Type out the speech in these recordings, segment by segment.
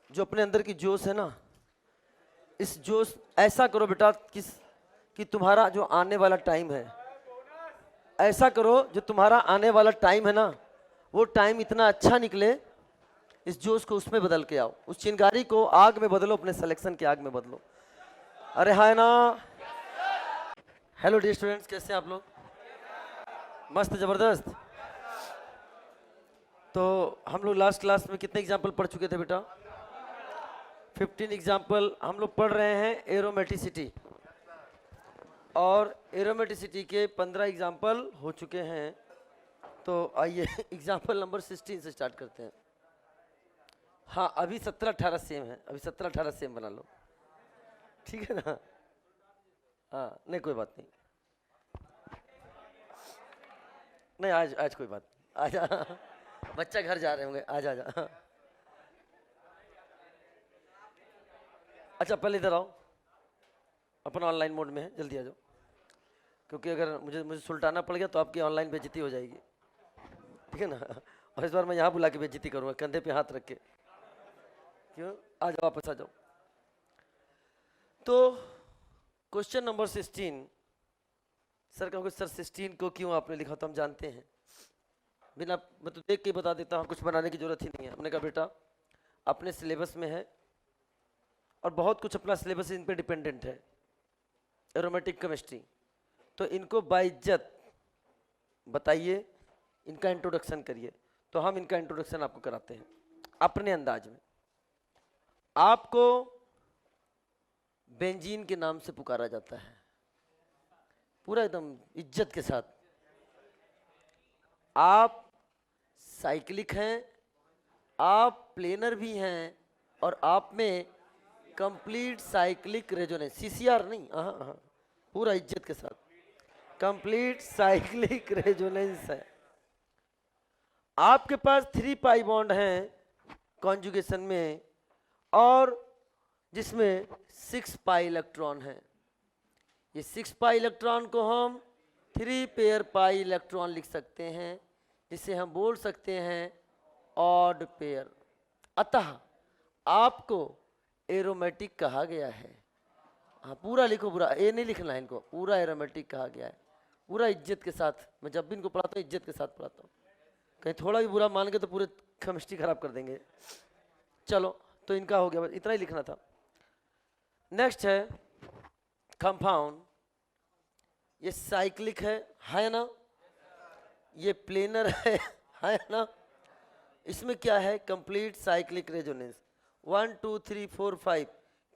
जो अपने अंदर की जोश है ना, इस जोश ऐसा करो बेटा कि तुम्हारा जो आने वाला टाइम है, ऐसा करो जो तुम्हारा आने वाला टाइम है ना, वो टाइम इतना अच्छा निकले। इस जोश को उसमें बदल के आओ, उस चिंगारी को आग में बदलो, अपने सिलेक्शन की आग में बदलो। अरे हाय ना। हेलो डियर स्टूडेंट्स, कैसे हैं आप लोग? मस्त, जबरदस्त। तो हम लोग लास्ट क्लास में कितने एग्जाम्पल पढ़ चुके थे बेटा? 15 एग्जाम्पल हम लोग पढ़ रहे हैं एरोमेटिसिटी, और एरोमेटिसिटी के 15 एग्जाम्पल हो चुके हैं। तो आइए एग्जाम्पल नंबर 16 से स्टार्ट करते हैं। हाँ, अभी 17-18 सेम है, अभी 17-18 सेम बना लो, ठीक है ना? हाँ, नहीं कोई बात नहीं, नहीं आज आज कोई बात नहीं, आज बच्चा घर जा रहे होंगे, आज आ जा। अच्छा पहले इधर आओ, अपन ऑनलाइन मोड में है, जल्दी आ जाओ, क्योंकि अगर मुझे सुलटाना पड़ गया तो आपकी ऑनलाइन बेइज्जती हो जाएगी, ठीक है ना? और इस बार मैं यहाँ बुला के बेइज्जती करूँगा, कंधे पे हाथ रख के। क्यों? आ जाओ, वापस आ जाओ। तो क्वेश्चन नंबर 16। सर कहोगे सर 16 को क्यों आपने लिखा? तो हम जानते हैं, बिना मैं तो देख के बता देता हूँ, कुछ बनाने की जरूरत ही नहीं है। हमने कहा बेटा अपने सिलेबस में है, और बहुत कुछ अपना सिलेबस इन पे डिपेंडेंट है, एरोमेटिक केमिस्ट्री। तो इनको बाइज्जत बताइए, इनका इंट्रोडक्शन करिए। तो हम इनका इंट्रोडक्शन आपको कराते हैं अपने अंदाज में। आपको बेंजीन के नाम से पुकारा जाता है, पूरा एकदम इज्जत के साथ। आप साइक्लिक हैं, आप प्लेनर भी हैं, और आप में कंप्लीट साइक्लिक रेजोनेंस, सीसीआर नहीं, पूरा इज्जत के साथ कंप्लीट साइक्लिक रेजोनेंस है। आपके पास 3 पाई बॉन्ड हैं कॉन्जुगेशन में, और जिसमें 6 पाई इलेक्ट्रॉन है। ये 6 पाई इलेक्ट्रॉन को हम 3 पेयर पाई इलेक्ट्रॉन लिख सकते हैं, जिसे हम बोल सकते हैं ऑड पेयर। अतः आपको एरोमेटिक कहा गया है। हाँ पूरा लिखो, पूरा ए नहीं लिखना है इनको, पूरा एरोमेटिक कहा गया है, पूरा इज्जत के साथ। मैं जब भी इनको पढ़ाता हूँ इज्जत के साथ पढ़ाता हूँ, कहीं थोड़ा भी बुरा मान के तो पूरे केमिस्ट्री खराब कर देंगे। चलो तो इनका हो गया, बस इतना ही लिखना था। नेक्स्ट है कंपाउंड। ये साइक्लिक है ना? ये प्लेनर है ना? इसमें क्या है? Complete cyclic resonance. 1 2 3 4 5,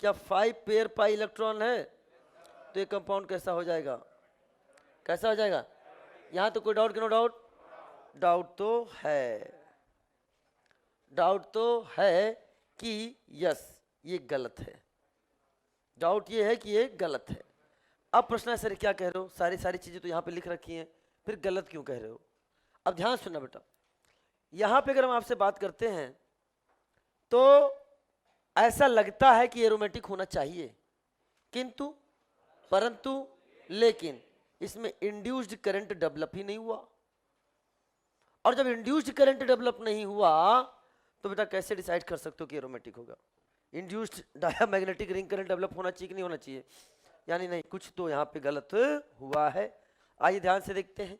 क्या 5 पेयर पाई इलेक्ट्रॉन है? तो ये कंपाउंड कैसा हो जाएगा? कैसा हो जाएगा? यहां तो कोई डाउट कि नो डाउट? डाउट तो है, डाउट तो है कि यस ये गलत है, डाउट ये है कि ये गलत है। अब प्रश्न है सर क्या कह रहे हो? सारी चीजें तो यहाँ पे लिख रखी हैं, फिर गलत क्यों कह रहे हो? अब ध्यान सुनना बेटा, यहाँ पे अगर हम आपसे बात करते हैं तो ऐसा लगता है कि एरोमेटिक होना चाहिए, किंतु परंतु लेकिन इसमें इंड्यूस्ड करंट डेवलप ही नहीं हुआ। और जब इंड्यूस्ड करंट डेवलप नहीं हुआ तो बेटा कैसे डिसाइड कर सकते हो कि एरोमेटिक होगा? Induced diamagnetic ring current develop होना चाहिए कि नहीं होना चाहिए? यानी नहीं, कुछ तो यहाँ पे गलत हुआ है। आइए ध्यान से देखते हैं।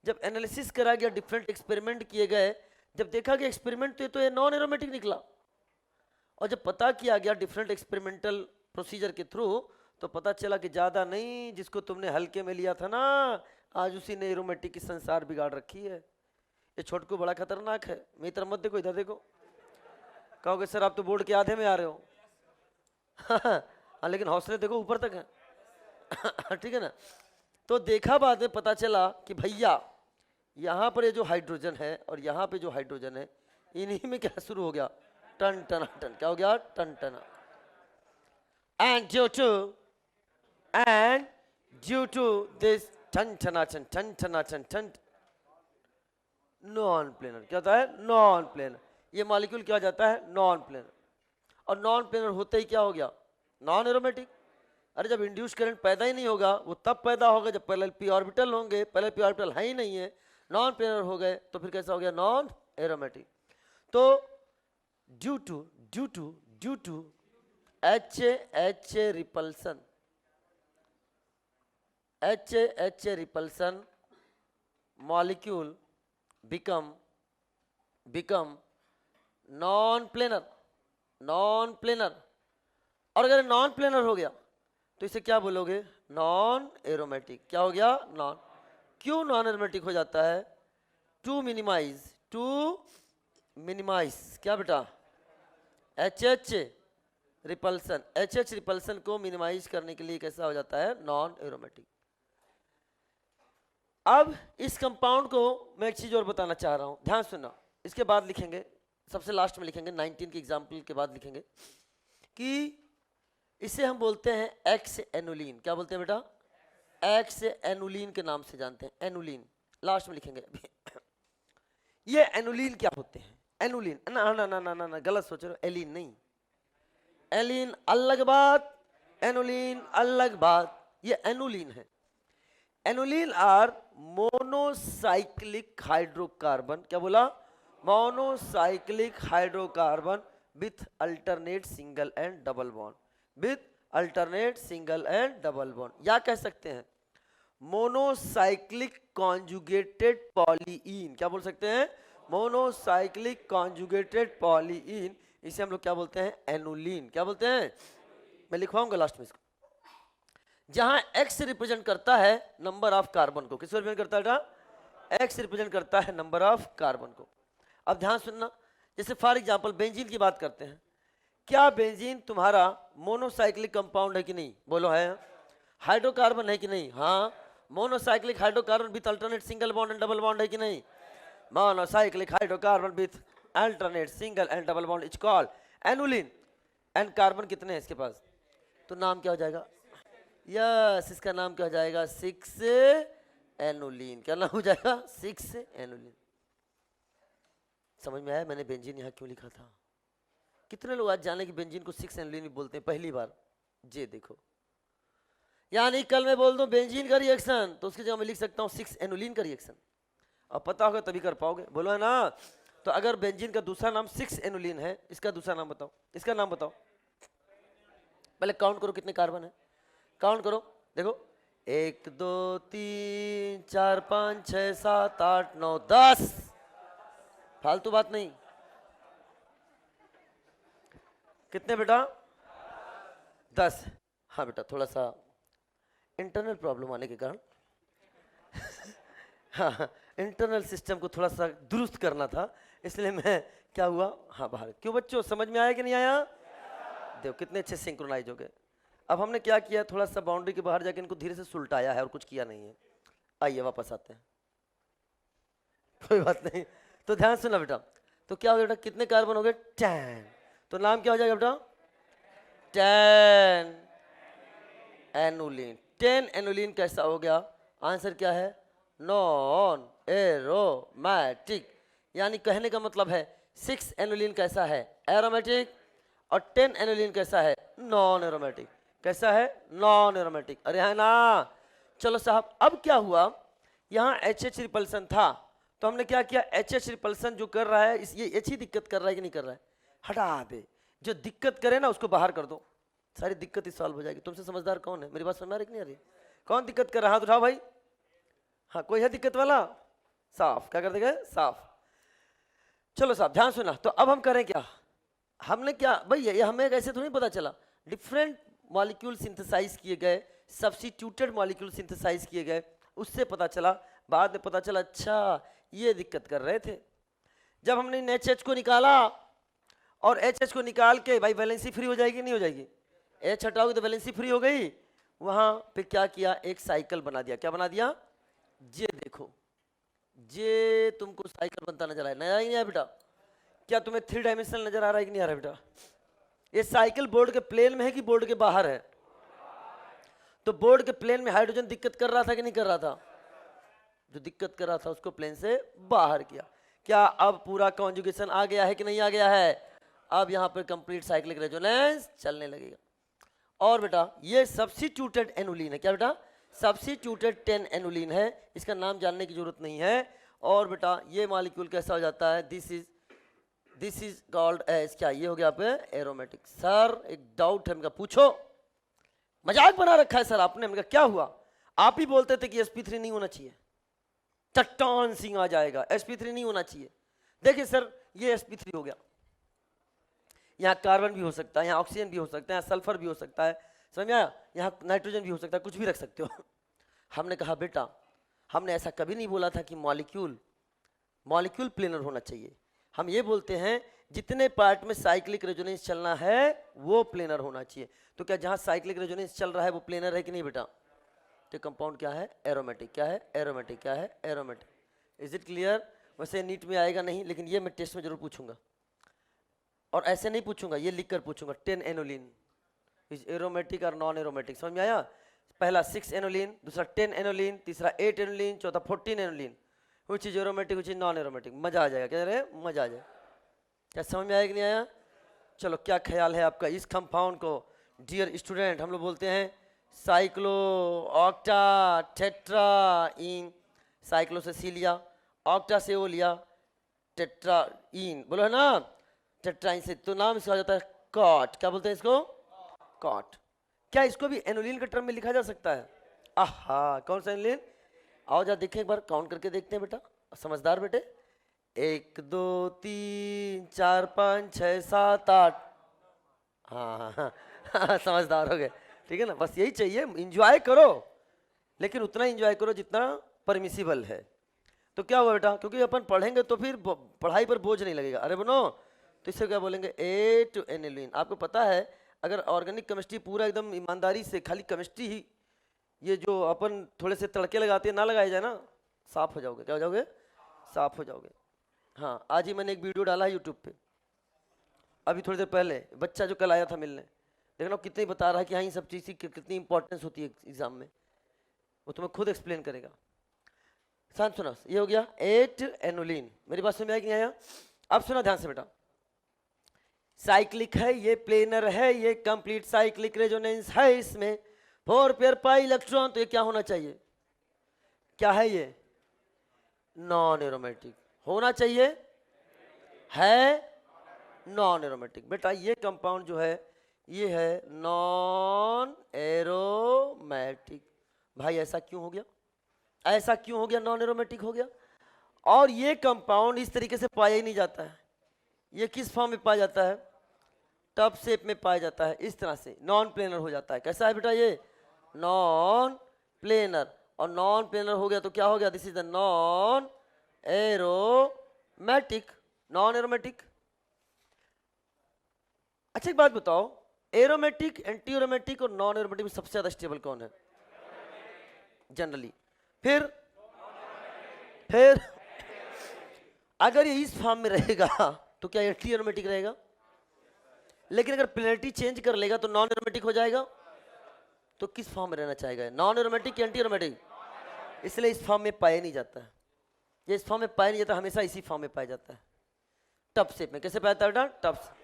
जब एनालिसिस करा गया, डिफरेंट एक्सपेरिमेंट किए गए, जब देखा गया एक्सपेरिमेंट तो ये नॉन एरोमेटिक निकला, और जब पता किया गया डिफरेंट एक्सपेरिमेंटल प्रोसीजर के थ्रू, तो पता चला कि ज्यादा नहीं, जिसको तुमने हल्के में लिया था ना, आज उसी ने एरोमेटिक की संसार बिगाड़ रखी है। ये छोटकू बड़ा खतरनाक है। मेरी तरफ मत देखो, इधर देखो। कहोगे सर आप तो बोर्ड के आधे में आ रहे हो। हाँ लेकिन हौसले देखो ऊपर तक है। ठीक है ना? तो देखा बाद में पता चला कि भैया यहाँ पर ये जो हाइड्रोजन है और यहाँ पे जो हाइड्रोजन है, इन्हीं में क्या शुरू हो गया? टन टना टन। क्या हो गया? टन टना। एंड ड्यू टू दिस टन टना टन नॉन प्लेनर। क्या होता है? Non planar. ये मॉलिक्यूल क्या हो जाता है? Non planar. और नॉन प्लेनर होते ही क्या हो गया? Non aromatic. अरे जब इंड्यूस करंट पैदा ही नहीं होगा, वो तब पैदा होगा जब पहले पी ऑर्बिटल होंगे, पहले पी ऑर्बिटल है ही नहीं है, नॉन प्लेनर हो गए, तो फिर कैसा हो गया? Non aromatic. तो due to H repulsion molecule become non-planar। और अगर नॉन प्लेनर हो गया तो इसे क्या बोलोगे? Non aromatic. क्या हो गया? नॉन। क्यों नॉन एरोमेटिक हो जाता है? टू मिनिमाइज क्या बेटा? एच रिपल्सन को मिनिमाइज करने के लिए कैसा हो जाता है? Non aromatic. अब इस कंपाउंड को मैं एक चीज और बताना चाह रहा हूं, ध्यान सुनना। इसके बाद लिखेंगे, सबसे लास्ट में लिखेंगे, 19 के एग्जाम्पल के बाद लिखेंगे कि इसे हम बोलते हैं एक्स एनुलिन। क्या बोलते हैं बेटा? एक्स एनुलिन के नाम से जानते हैं, एनुलिन। लास्ट में लिखेंगे। ये एनुलिन क्या होते हैं? एनुलिन ना ना ना ना ना, ना गलत सोच रहे हो, एलिन नहीं। एलिन अलग बात, एनुलिन अलग बात। ये एनुलिन है। Annulene are monocyclic hydrocarbon. क्या बोला? Monocyclic hydrocarbon with alternate single and double bond, with alternate single and double bond. या कह सकते हैं मोनोसाइक्लिक कॉन्जुगेटेड पॉलीइन। क्या बोल सकते हैं? Monocyclic conjugated polyene. इसे हम लोग क्या बोलते हैं? एनुलिन। क्या बोलते हैं? मैं लिखवाऊंगा लास्ट में इसको। जहां एक्स रिप्रेजेंट करता है नंबर ऑफ कार्बन को। किसको रिप्रेजेंट करता है बेटा? एक्स रिप्रेजेंट करता है नंबर ऑफ कार्बन को। अब ध्यान सुनना, जैसे फॉर एग्जांपल बेंजीन की बात करते हैं। क्या बेंजीन तुम्हारा मोनोसाइक्लिक कंपाउंड है कि नहीं? बोलो है। हाइड्रोकार्बन है कि नहीं? हाँ। Monocyclic hydrocarbon with alternate single bond and double bond है कि नहीं? Monocyclic hydrocarbon with alternate single and double bond is called annulene. And carbon कितने हैं इसके पास? तो नाम क्या हो जाएगा? यस, इसका नाम क्या हो जाएगा? 6 एनुलिन। क्या नाम हो जाएगा? 6 एनुलिन। समझ में आया मैंने बेंजीन यहाँ क्यों लिखा था? कितने लोग आज जाने कि बेंजीन को 6 एनुलिन भी बोलते हैं? पहली बार। जे देखो, यानी कल मैं बोल दूं बेंजीन का रिएक्शन तो उसकी जगह मैं लिख सकता हूँ 6 एनुलिन का रिएक्शन। अब पता होगा तभी कर पाओगे, बोलो है ना? तो अगर बेंजीन का दूसरा नाम 6 एनुलिन है, इसका दूसरा नाम बताओ, इसका नाम बताओ। पहले काउंट करो कितने कार्बन है, काउंट करो। देखो 1 2 3 4 5 6 7 8 9 10। फालतू बात नहीं। कितने बेटा? 10। हाँ बेटा, थोड़ा सा इंटरनल प्रॉब्लम आने के कारण हाँ, इंटरनल सिस्टम को थोड़ा सा दुरुस्त करना था, इसलिए मैं क्या हुआ, हाँ बाहर। क्यों बच्चों, समझ में आया कि नहीं आया? देखो कितने अच्छे सिंक्रोनाइज हो गए। अब हमने क्या किया, थोड़ा सा बाउंड्री के बाहर जाके इनको धीरे से सुलटाया है और कुछ किया नहीं है। आइए वापस आते हैं, कोई बात नहीं। तो ध्यान सुना बेटा, तो क्या हो गया बेटा? कितने कार्बन हो गए? 10। तो नाम क्या हो जाएगा बेटा? 10 एनुलिन। 10 एनुलिन कैसा हो गया? आंसर क्या है? Non aromatic. यानी कहने का मतलब है 6 एनुलिन कैसा है? एरोमेटिक। और 10 एनुलिन कैसा है? Non aromatic. कैसा है? Non aromatic. अरे है ना? चलो साहब, अब क्या हुआ, यहाँ HH रिपल्सन था तो हमने क्या किया, HH रिपल्सन जो कर रहा है ये H ही दिक्कत कर रहा है कि नहीं कर रहा है? हटा दे, जो दिक्कत करे ना उसको बाहर कर दो, सारी दिक्कत ही सॉल्व हो जाएगी। तुमसे समझदार कौन है? मेरी बात समझ आ रही कि नहीं आ रही? कौन दिक्कत कर रहा है? हाथ उठाओ भाई। हाँ, कोई है दिक्कत वाला? साफ। क्या कर देगा? साफ। चलो साहब ध्यान सुना। तो अब हम करें क्या, हमने क्या भाई, ये हमें कैसे थोड़ी पता चला, डिफरेंट मॉलिक्यूल सिंथेसाइज किए गए, सब्स्टिट्यूटेड मॉलिक्यूल सिंथेसाइज किए गए, उससे पता चला। बाद में पता चला अच्छा ये दिक्कत कर रहे थे। जब हमने HH को निकाला और HH को निकाल के भाई वैलेंसी फ्री हो जाएगी नहीं हो जाएगी? H हटाओगे तो वैलेंसी फ्री हो गई। वहां पे क्या किया, एक साइकिल बना दिया। क्या बना दिया? जे देखो, जे तुमको साइकिल बनता नजर आया? नया ही नहीं आया बेटा? क्या तुम्हें 3 डायमेंशनल नजर आ रहा है कि नहीं आ रहा बेटा? ये साइकिल बोर्ड के प्लेन में है कि बोर्ड के बाहर है? तो बोर्ड के प्लेन में हाइड्रोजन दिक्कत कर रहा था कि नहीं कर रहा था? जो दिक्कत कर रहा था उसको प्लेन से बाहर किया। क्या अब पूरा कॉन्जुगेशन आ गया है कि नहीं आ गया है? अब यहाँ पर कंप्लीट साइक्लिक रेजोनेंस चलने लगेगा। और बेटा ये सब्स्टिट्यूटेड एनुलिन है। क्या बेटा? सब्स्टिट्यूटेड 10 एनुलिन है, इसका नाम जानने की जरूरत नहीं है। और बेटा ये मॉलिक्यूल कैसा हो जाता है? This is this is called as क्या, ये हो गया आप एरोमेटिक। सर एक डाउट है, हमका पूछो। मजाक बना रखा है सर आपने। हमका क्या हुआ, आप ही बोलते थे कि sp3 नहीं होना चाहिए, चट्टान सिंह आ जाएगा, sp3 नहीं होना चाहिए। देखिए सर ये sp3 हो गया, यहाँ कार्बन भी हो सकता है, यहाँ ऑक्सीजन भी हो सकता है, यहाँ सल्फर भी हो सकता है, समझ में आया, यहाँ नाइट्रोजन भी हो सकता है, कुछ भी रख सकते हो। हमने कहा बेटा हमने ऐसा कभी नहीं बोला था कि मॉलिक्यूल प्लेनर होना चाहिए। हम ये बोलते हैं जितने पार्ट में साइक्लिक रेजोनेंस चलना है वो प्लेनर होना चाहिए। तो क्या जहाँ साइक्लिक रेजोनेंस चल रहा है वो प्लेनर है कि नहीं बेटा? तो कंपाउंड क्या है? एरोमेटिक। क्या है? एरोमेटिक। क्या है? एरोमेटिक। Is it clear? वैसे नीट में आएगा नहीं, लेकिन ये मैं टेस्ट में जरूर पूछूंगा, और ऐसे नहीं पूछूंगा, ये लिख कर पूछूंगा। 10 एनोलिन इज एरोमेटिक और नॉन एरोमेटिक। समझ में आया? पहला 6 एनोलिन, दूसरा 10 एनोलिन, तीसरा 8 एनोलिन, चौथा 14 aniline. Which is aromatic, which is non aromatic. मजा आ जाएगा। क्या रहे? मजा आ जाएगा। क्या समझ में आया कि नहीं आया? चलो क्या ख्याल है आपका इस कंपाउंड को? डियर स्टूडेंट, हम लोग बोलते हैं साइक्लो ऑक्टा टेट्रा इन। साइक्लो से सी लिया, ऑक्टा से ओ लिया, टेट्रा इन बोलो है ना, टेट्राइन से, तो नाम इसका हो जाता है कॉट। क्या बोलते हैं इसको? कॉट। क्या इसको भी एनोलिन के टर्म में लिखा जा सकता है? आहा, कौन सा एनोलिन? आओ जा देखें एक बार, काउंट करके देखते हैं बेटा, समझदार बेटे। 1 2 3 4 5 6 7 8। हाँ हाँ हाँ, समझदार हो गए। ठीक है ना, बस यही चाहिए, इंजॉय करो, लेकिन उतना इंजॉय करो जितना परमिसिबल है। तो क्या हुआ बेटा, क्योंकि अपन पढ़ेंगे तो फिर पढ़ाई पर बोझ नहीं लगेगा। अरे बनो, तो इससे क्या बोलेंगे? ए टू एनिलीन। आपको पता है अगर ऑर्गेनिक केमिस्ट्री पूरा एकदम ईमानदारी से, खाली केमिस्ट्री ही, ये जो अपन थोड़े से तड़के लगाते हैं ना लगाए जाए ना, साफ हो जाओगे। क्या हो जाओगे? साफ हो जाओगे। हाँ, आज ही मैंने एक वीडियो डाला है यूट्यूब पे, अभी थोड़ी देर पहले। बच्चा जो कल आया था मिलने, देखना कितनी बता रहा है कि हाँ ये सब चीज़ की कितनी इंपॉर्टेंस होती है एग्जाम में, वो तुम्हें खुद एक्सप्लेन करेगा। शांत सुना, ये हो गया 8 एनोलिन। मेरी बात समझ में आया कि नहीं आया? अब सुना ध्यान से बेटा, साइक्लिक है, ये प्लेनर है, ये कंप्लीट साइक्लिक रेजोनेंस है इसमें, 4 पेयर पाई इलेक्ट्रॉन। तो ये क्या होना चाहिए? क्या है ये? नॉन एरोमेटिक होना चाहिए, है नॉन एरोमेटिक। बेटा ये कंपाउंड जो है ये है नॉन एरोमेटिक। भाई ऐसा क्यों हो गया? ऐसा क्यों हो गया? नॉन एरोमेटिक हो गया। और ये कंपाउंड इस तरीके से पाया ही नहीं जाता है। ये किस फॉर्म में पाया जाता है? टब शेप में पाया जाता है, इस तरह से नॉन प्लेनर हो जाता है। कैसा है बेटा? ये नॉन प्लेनर। और नॉन प्लेनर हो गया तो क्या हो गया? This is the non aromatic. Non aromatic. अच्छा एक बात बताओ, एरोमेटिक, एंटी एरोमेटिक और नॉन एरोमेटिक में सबसे ज्यादा स्टेबल कौन है जनरली? फिर अगर ये इस फॉर्म में रहेगा तो क्या एंटी एरोमेटिक रहेगा? लेकिन अगर प्लेनरिटी चेंज कर लेगा तो नॉन एरोमेटिक हो जाएगा। तो किस फॉर्म में रहना चाहेगा? Non aromatic, anti aromatic? इसलिए इस फॉर्म में पाया नहीं जाता है। ये इस फॉर्म में पाया नहीं जाता, हमेशा इसी फॉर्म में पाया जाता है, टब शेप में। कैसे पाया जाता है बेटा? टब से।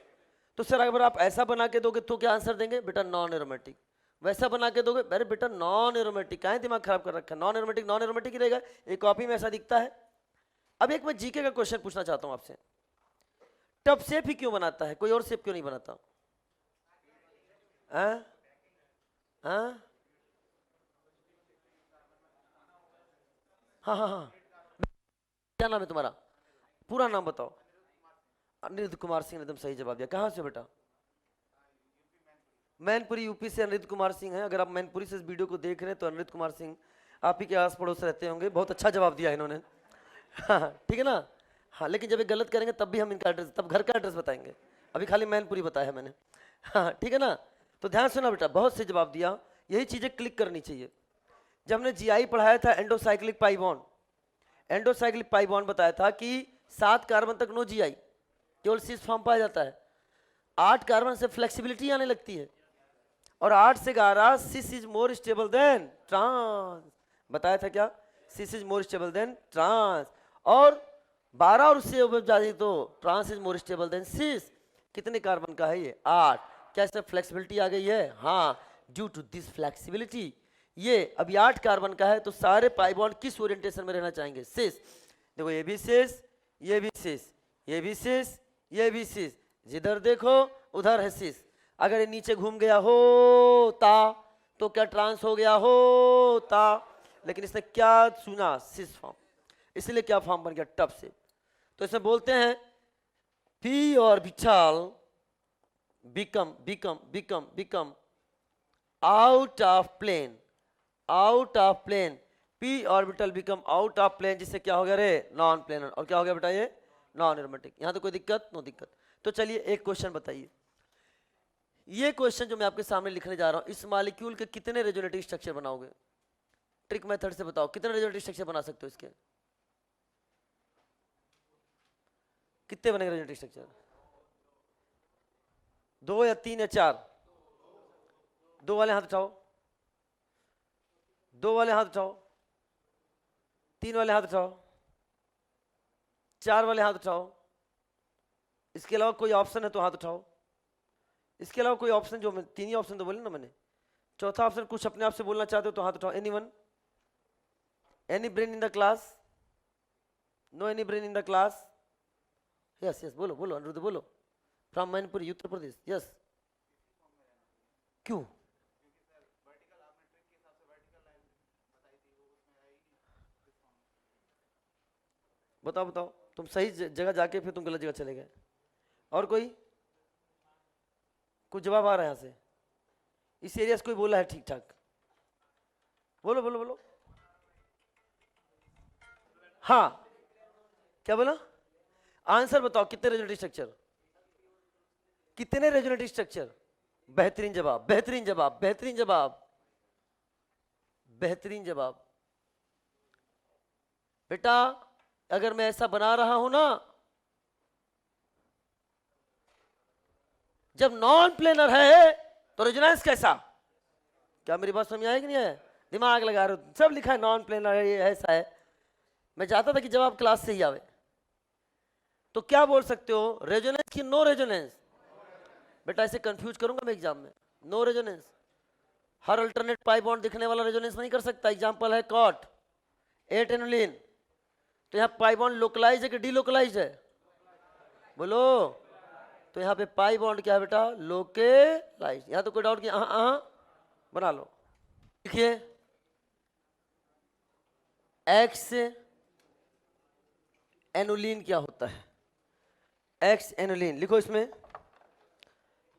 तो सर अगर आप ऐसा बना के दोगे तो क्या आंसर देंगे? बेटा नॉन एरोमेटिक। वैसा बना के दोगे, अरे बेटा नॉन एरोमेटिक। काहे दिमाग खराब कर रखा है? नॉन एरोमेटिक नॉन एरोमेटिक ही रहेगा, एक कॉपी में ऐसा दिखता है। अब एक मैं जीके का क्वेश्चन पूछना चाहता हूं आपसे, टब शेप ही क्यों बनाता है, कोई और शेप क्यों नहीं बनाता? हाँ हाँ हाँ, क्या नाम है तुम्हारा? पूरा नाम बताओ। अनिरुद्ध कुमार सिंह ने एकदम सही जवाब दिया। कहाँ से बेटा? मैनपुरी यूपी से अनिरुद्ध कुमार सिंह है। अगर आप मैनपुरी से इस वीडियो को देख रहे हैं तो अनिरुद्ध कुमार सिंह आप ही के आस पड़ोस रहते होंगे। बहुत अच्छा जवाब दिया इन्होंने। हाँ ठीक है ना? हाँ, लेकिन जब ये गलत करेंगे तब भी हम इनका एड्रेस, तब घर का एड्रेस बताएंगे। अभी खाली मैनपुरी बताया है मैंने। हाँ ठीक है ना? तो ध्यान सुना बेटा, बहुत से जवाब दिया। यही चीजें क्लिक करनी चाहिए। जब हमने जीआई पढ़ाया था, एंडोसाइक्लिक पाई बॉन्ड, एंडोसाइक्लिक पाई बॉन्ड बताया था कि 7 कार्बन तक नो जीआई, केवल सिस फॉर्म पाया जाता है। 8 कार्बन से फ्लेक्सिबिलिटी आने लगती है, और 8 से 11 cis is more stable than trans. बताया था क्या? Cis is more stable than trans. और 12 और उससे ज्यादा तो trans is more stable than cis. कितने कार्बन का है ये? 8। क्या इसमें फ्लेक्सिबिलिटी आ गई है? हाँ, ड्यू टू दिस फ्लेक्सिबिलिटी। ये अभी 8 कार्बन का है, तो सारे पाई बॉन्ड किस ओरिएंटेशन में रहना चाहेंगे? सिस। देखो ये भी सिस, ये भी सिस, ये भी सिस, ये भी सिस, जिधर देखो उधर है सिस। अगर ये नीचे घूम गया होता तो क्या ट्रांस हो गया होता, लेकिन इसने क्या सुना, सिस फॉर्म, इसलिए क्या फॉर्म बन गया, टफ से। तो इसमें बोलते हैं p orbital become out of plane, p orbital become out of plane, जिससे क्या हो गया रे, नॉन प्लेनर। और क्या हो गया बेटा, ये नॉन एरोमेटिक। यहां तो कोई दिक्कत, नो दिक्कत। तो चलिए एक क्वेश्चन बताइए, ये क्वेश्चन जो मैं आपके सामने लिखने जा रहा हूं, इस मॉलिक्यूल के कितने रेजोनेटिव स्ट्रक्चर बनाओगे? ट्रिक मेथड से बताओ कितने रेजोनेटिव स्ट्रक्चर बना सकते हो इसके, कितने बनेंगे रेजोनेटिव स्ट्रक्चर? 2 या 3 या 4? 2 वाले हाथ उठाओ, 2 वाले हाथ उठाओ, 3 वाले हाथ उठाओ, 4 वाले हाथ उठाओ। इसके अलावा कोई ऑप्शन है तो हाथ उठाओ। इसके अलावा कोई ऑप्शन, जो 3 ही ऑप्शन तो बोले ना मैंने, चौथा ऑप्शन कुछ अपने आप से बोलना चाहते हो तो हाथ उठाओ। Anyone, any brain in the class? No any brain in the class? Yes yes, बोलो बोलो अनिरुद्ध, बोलो। फ्रॉम मैनपुरी, उत्तर प्रदेश। यस, क्यों? बताओ बताओ, तुम सही जगह जाके फिर तुम गलत जगह चले गए। और कोई कुछ जवाब आ रहा है यहां से? इस एरिया से कोई बोला है ठीक ठाक? बोलो बोलो बोलो। हाँ, क्या बोला? आंसर बताओ, कितने रेजोनेटिव स्ट्रक्चर, कितने रेजोनेटिव स्ट्रक्चर? बेहतरीन जवाब, बेहतरीन जवाब, बेहतरीन जवाब, बेहतरीन जवाब। बेटा अगर मैं ऐसा बना रहा हूं ना, जब नॉन प्लेनर है तो रेजोनेंस कैसा? क्या मेरी बात समझ आएगी नहीं है? दिमाग लगा रहे हो, सब लिखा है नॉन प्लेनर है, ये ऐसा है। मैं चाहता था कि जवाब क्लास से ही आवे। तो क्या बोल सकते हो, रेजोनेंस की नो रेजोनेंस? बेटा ऐसे कंफ्यूज करूंगा मैं एग्जाम में, नो रेजोनेंस। हर अल्टरनेट पाई बॉन्ड दिखने वाला रेजोनेंस नहीं कर सकता। एग्जांपल है कॉट 8 एनुलिन, तो यहाँ पाई बॉन्ड लोकलाइज है कि डीलोकलाइज है? बोलो। तो यहाँ पे पाई बॉन्ड क्या है बेटा, लोकलाइज। यहाँ तो कोई डाउट की, बना लो। देखिए एक्स एनुलिन क्या होता है, एक्स एनुलिन लिखो इसमें,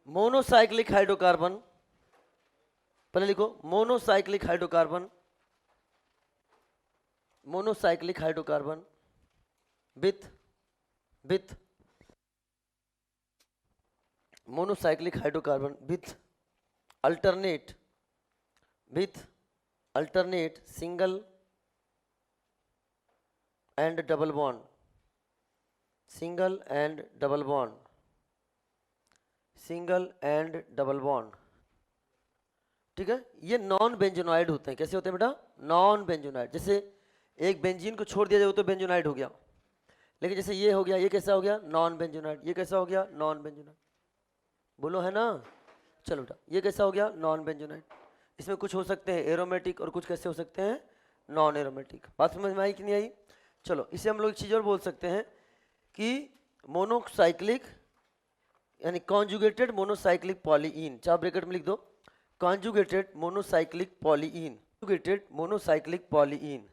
मोनोसाइक्लिक हाइड्रोकार्बन, पहले लिखो monocyclic hydrocarbon, monocyclic hydrocarbon with monocyclic hydrocarbon with alternate single and double bond, single and double bond, single and double bond. ठीक है, ये नॉन बेंजोनाइड होते हैं। कैसे होते हैं बेटा, नॉन बेंजोनाइड। जैसे एक बेंजीन को छोड़ दिया जाए तो बेंजोनाइड हो गया, लेकिन जैसे ये हो गया, ये कैसा हो गया, नॉन बेंजोनाइड। ये कैसा हो गया, नॉन बेंजोनाइड। बोलो है ना? चलो बेटा, ये कैसा हो गया, नॉन बेंजोनाइड। इसमें कुछ हो सकते हैं एरोमेटिक और कुछ कैसे हो सकते हैं, नॉन एरोमेटिक। बात समझ में आई कि नहीं आई? चलो इसे हम लोग एक चीज और बोल सकते हैं कि मोनोसाइक्लिक यानी कॉन्जुगेटेड मोनोसाइक्लिक पॉलीइन, चाहे ब्रैकेट में लिख दो, conjugated monocyclic polyene, conjugated monocyclic polyene,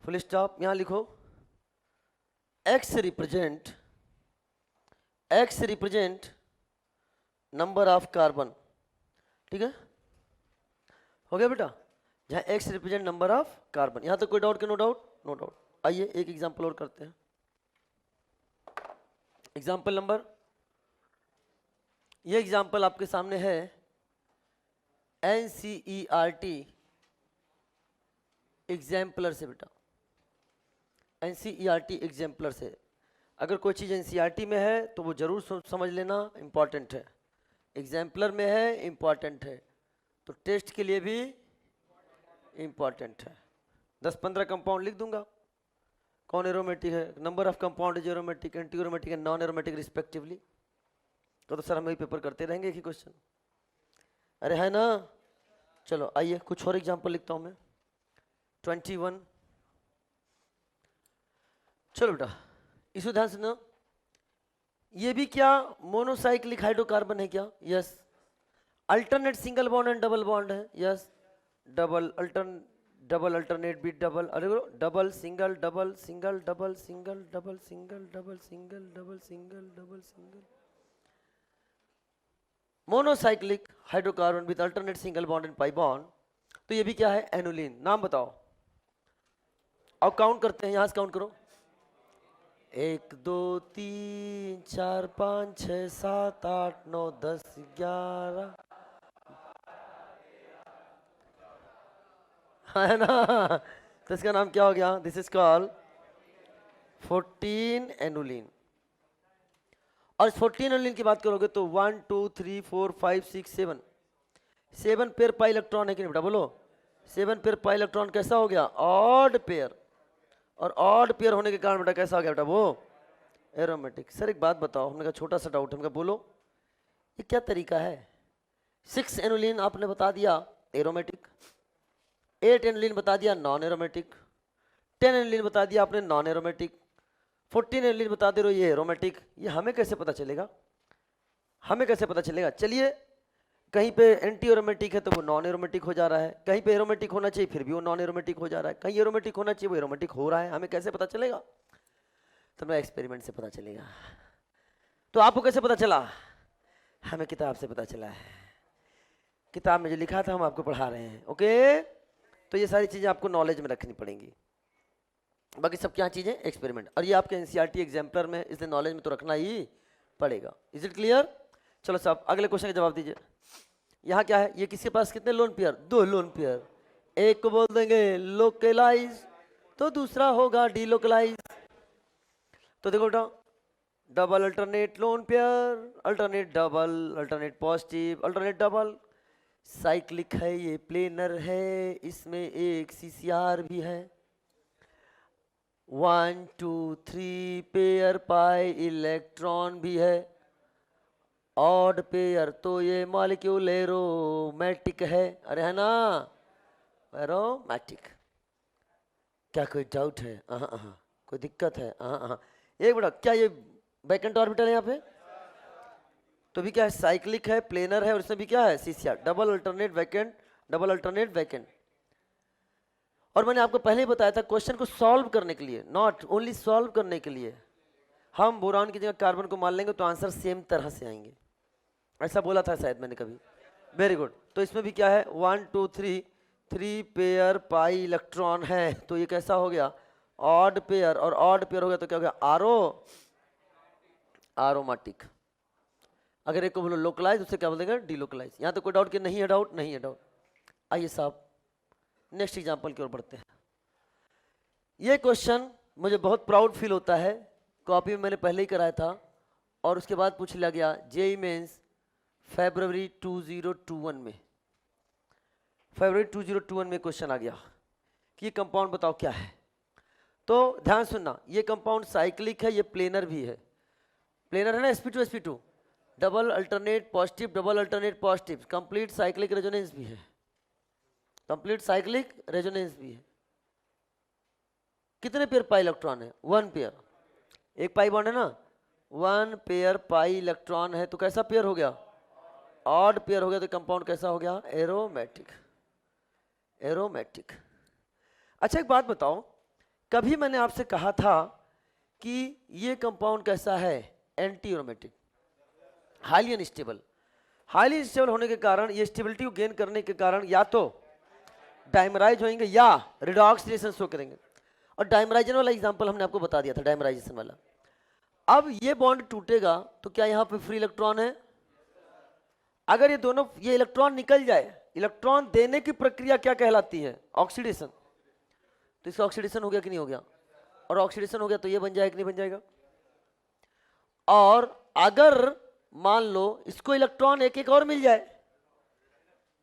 full stop. यहां लिखो X represent number of carbon. ठीक है, हो गया बेटा, जहां X represent number of carbon. यहां तक कोई डाउट के? No doubt, no doubt. आइए एक एग्जांपल और करते हैं। एग्जांपल नंबर, ये एग्जांपल आपके सामने है NCERT एग्जाम्पलर से बेटा, NCERT एग्जाम्पलर से। अगर कोई चीज़ NCERT में है तो वो जरूर समझ लेना, इंपॉर्टेंट है। एग्जाम्पलर में है, इंपॉर्टेंट है, तो टेस्ट के लिए भी इंपॉर्टेंट है। 10-15 कंपाउंड लिख दूंगा, कौन एरोमेटिक है, number of compound is aromatic, anti aromatic and non aromatic respectively. तो सर हम वही पेपर करते रहेंगे एक ही क्वेश्चन, अरे है ना? चलो आइए कुछ और एग्जांपल लिखता हूं मैं। 21, चलो बेटा इसको ध्यान से ना, ये भी क्या मोनोसाइक्लिक हाइड्रोकार्बन है क्या? Yes. Alternate single bond and double bond है? यस। डबल अल्टरनेट भी डबल, अरे double single double single double single double single double single double single double single. Monocyclic hydrocarbon with alternate single bond and pi bond. तो ये भी क्या है? Annulene. नाम बताओ। अब काउंट करते हैं, यहां से काउंट करो। 1 2 3 4 5 6 7 8 9 10 11, है ना? तो इसका नाम क्या हो गया? This is called 14 annulene. और 14 एनुलिन की बात करोगे तो 1 2 3 4 5 6 7 पेयर पाई इलेक्ट्रॉन है कि नहीं बेटा? बोलो। 7 पेयर पाई इलेक्ट्रॉन कैसा हो गया? Odd pair. और ऑड पेयर होने के कारण बेटा कैसा हो गया बेटा? वो एरोमेटिक। सर एक बात बताओ, हमने कहा छोटा सा डाउट, हमने कहा बोलो ये क्या तरीका है? 6 एनुलिन आपने बता दिया एरोमेटिक, 8 एनुलिन बता दिया नॉन एरोमेटिक, 10 एनुलिन बता दिया आपने नॉन एरोमेटिक, 14 एनुलिन बता दे रहे हो ये एरोमेटिक। ये हमें कैसे पता चलेगा? हमें कैसे पता चलेगा? चलिए, कहीं पे एंटी एरोमेटिक है तो वो नॉन एरोमेटिक हो जा रहा है, कहीं पे एरोमेटिक होना चाहिए फिर भी वो नॉन एरोमेटिक हो जा रहा है, कहीं एरोमेटिक होना चाहिए वो एरोमेटिक हो रहा है। हमें कैसे पता चलेगा? तो मैं एक्सपेरिमेंट से पता चलेगा। तो आपको कैसे पता चला? हमें किताब से पता चला है। किताब में जो लिखा था हम आपको पढ़ा रहे हैं। ओके, तो ये सारी चीजें आपको नॉलेज में रखनी पड़ेंगी। बाकी सब क्या चीजें? एक्सपेरिमेंट। और ये आपके एनसीईआरटी एग्जाम्पलर में, इसलिए नॉलेज में तो रखना ही पड़ेगा। Is it clear? चलो साहब अगले क्वेश्चन का जवाब दीजिए। यहाँ क्या है? ये किसके पास कितने लोन पेयर? 2 lone pair. एक को बोल देंगे लोकलाइज तो दूसरा होगा डीलोकलाइज। तो देखो बेटा, double alternate lone pair, alternate double, alternate positive, alternate double. Cyclic है, ये प्लेनर है, इसमें एक सीसीआर भी है। 1 2 3 पेयर पाई इलेक्ट्रॉन भी है। ऑड पेयर तो ये मॉलिक्यूल एरोमेटिक है। अरे है ना, एरोमेटिक। क्या कोई डाउट है? कोई दिक्कत है? एक बेटा, क्या ये वैकेंट ऑर्बिटल है यहाँ पे? तो भी क्या है? साइक्लिक है, प्लेनर है, और इसमें भी क्या है? CCR, double alternate vacant, double alternate vacant. और मैंने आपको पहले ही बताया था क्वेश्चन को सॉल्व करने के लिए, नॉट ओनली सॉल्व करने के लिए, हम बोरान की जगह कार्बन को मान लेंगे तो आंसर सेम तरह से आएंगे। ऐसा बोला था शायद मैंने कभी। Very good. तो इसमें भी क्या है? 1 2 3 3 पेयर पाई इलेक्ट्रॉन है, तो ये कैसा हो गया? Odd pair. और ऑड पेयर हो गया तो क्या हो गया? आरोमेटिक। अगर एक को बोलो लोकलाइज, उससे क्या बोलेंगे? डीलोकलाइज। यहाँ तो कोई डाउट कि नहीं है? डाउट नहीं है? डाउट। आइए साहब नेक्स्ट एग्जाम्पल की ओर बढ़ते हैं। ये क्वेश्चन मुझे बहुत प्राउड फील होता है, कॉपी में मैंने पहले ही कराया था और उसके बाद पूछ लिया गया जेईई मेंस फरवरी 2021 में। फरवरी 2021 में क्वेश्चन आ गया कि ये कंपाउंड बताओ क्या है। तो ध्यान सुनना, ये कंपाउंड साइक्लिक है, ये प्लेनर भी है। प्लेनर है ना, sp2 sp2, double alternate positive, double alternate positive, complete cyclic resonance भी है, कंप्लीट साइक्लिक रेजोनेंस भी है। कितने पेयर पाई इलेक्ट्रॉन है? 1 पेयर। एक पाई बॉन्ड है ना, 1 पेयर पाई इलेक्ट्रॉन है, तो कैसा पेयर हो गया? ऑड पेयर हो गया। तो कंपाउंड कैसा हो गया? एरोमेटिक। एरोमेटिक। अच्छा एक बात बताओ, कभी मैंने आपसे कहा था कि ये कंपाउंड कैसा है? Anti aromatic, highly unstable. Highly unstable होने के कारण, ये स्टेबिलिटी को गेन करने के कारण या तो डायमराइज होंगे या रिडॉक्स रिएक्शन शो करेंगे। और डायमराइजेशन वाला एग्जांपल हमने आपको बता दिया था, डायमराइजेशन वाला। अब ये बॉन्ड टूटेगा तो क्या यहाँ पे फ्री इलेक्ट्रॉन है? अगर ये दोनों, ये इलेक्ट्रॉन निकल जाए, इलेक्ट्रॉन देने की प्रक्रिया क्या कहलाती है? ऑक्सीडेशन। तो इसका ऑक्सीडेशन हो गया कि नहीं हो गया? और ऑक्सीडेशन हो गया तो ये बन जाएगा कि नहीं बन जाएगा? और अगर मान लो इसको इलेक्ट्रॉन एक एक और मिल जाए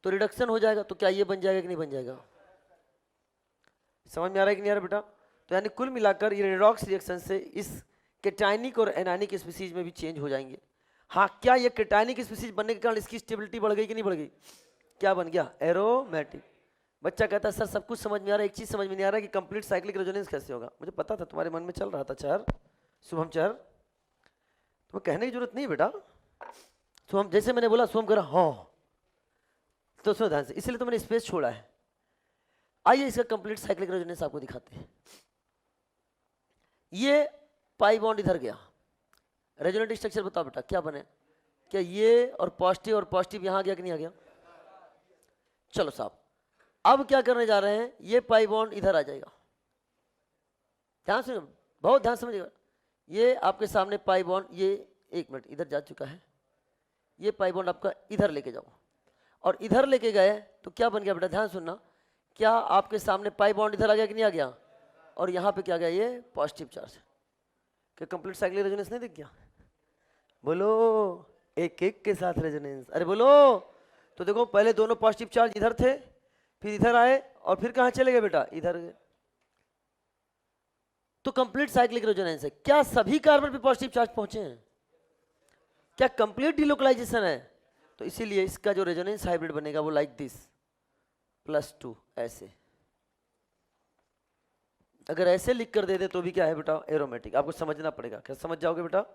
तो रिडक्शन हो जाएगा, तो क्या ये बन जाएगा कि नहीं बन जाएगा? समझ में आ रहा है कि नहीं आ रहा बेटा? तो यानी कुल मिलाकर ये रिडॉक्स रिएक्शन से इस केटायनिक और एनायनिक स्पीसीज में भी चेंज हो जाएंगे। हाँ, क्या ये केटायनिक स्पीसीज बनने के कारण इसकी स्टेबिलिटी बढ़ गई कि नहीं बढ़ गई? क्या बन गया? एरोमेटिक। बच्चा कहता है सर सब कुछ समझ में आ रहा है, एक चीज समझ में नहीं आ रहा है कि कंप्लीट साइक्लिक रेजोनेंस कैसे होगा। मुझे पता था, तुम्हारे मन में चल रहा था चर, शुभम चर, वो कहने की जरूरत नहीं बेटा। तो हम जैसे मैंने बोला सोम करा हाँ, तो सुनो ध्यान से, इसलिए तो मैंने स्पेस छोड़ा है। आइए इसका कंप्लीट साइक्लिक रेजोनेंस आपको दिखाते हैं। ये पाई बॉन्ड इधर गया, रेजोनेंट स्ट्रक्चर बताओ बेटा क्या बने, क्या ये और पॉजिटिव यहां गया कि नहीं आ गया? चलो साहब, अब क्या करने जा रहे हैं, ये पाई बॉन्ड इधर आ जाएगा। ध्यान से, बहुत ध्यान समझिएगा। ये आपके सामने पाई बॉन्ड, ये 1 मिनट इधर जा चुका है, ये पाई बॉन्ड आपका इधर लेके जाओ, और इधर लेके गए तो क्या बन गया बेटा, ध्यान सुनना। क्या आपके सामने पाई बॉन्ड इधर आ गया कि नहीं आ गया? और यहाँ पे क्या गया, ये पॉजिटिव चार्ज। क्या कंप्लीट साइक्लिक रेजोनेंस नहीं दिख गया? बोलो, एक एक के साथ रेजोनेंस, अरे बोलो। तो देखो पहले दोनों पॉजिटिव चार्ज इधर थे, फिर इधर आए, और फिर कहाँ चले गए बेटा, इधर गए। तो कंप्लीट साइक्लिक रेजोनेंस है। क्या सभी कार्बन पे पॉजिटिव चार्ज पहुंचे हैं? क्या कंप्लीट डिलोकलाइजेशन है? तो इसीलिए इसका जो रेजोनेंस हाइब्रिड बनेगा वो लाइक दिस, +2 ऐसे। अगर ऐसे लिख कर दे दे तो भी क्या है बेटा, एरोमेटिक। आपको समझना पड़ेगा, क्या समझ जाओगे बेटा?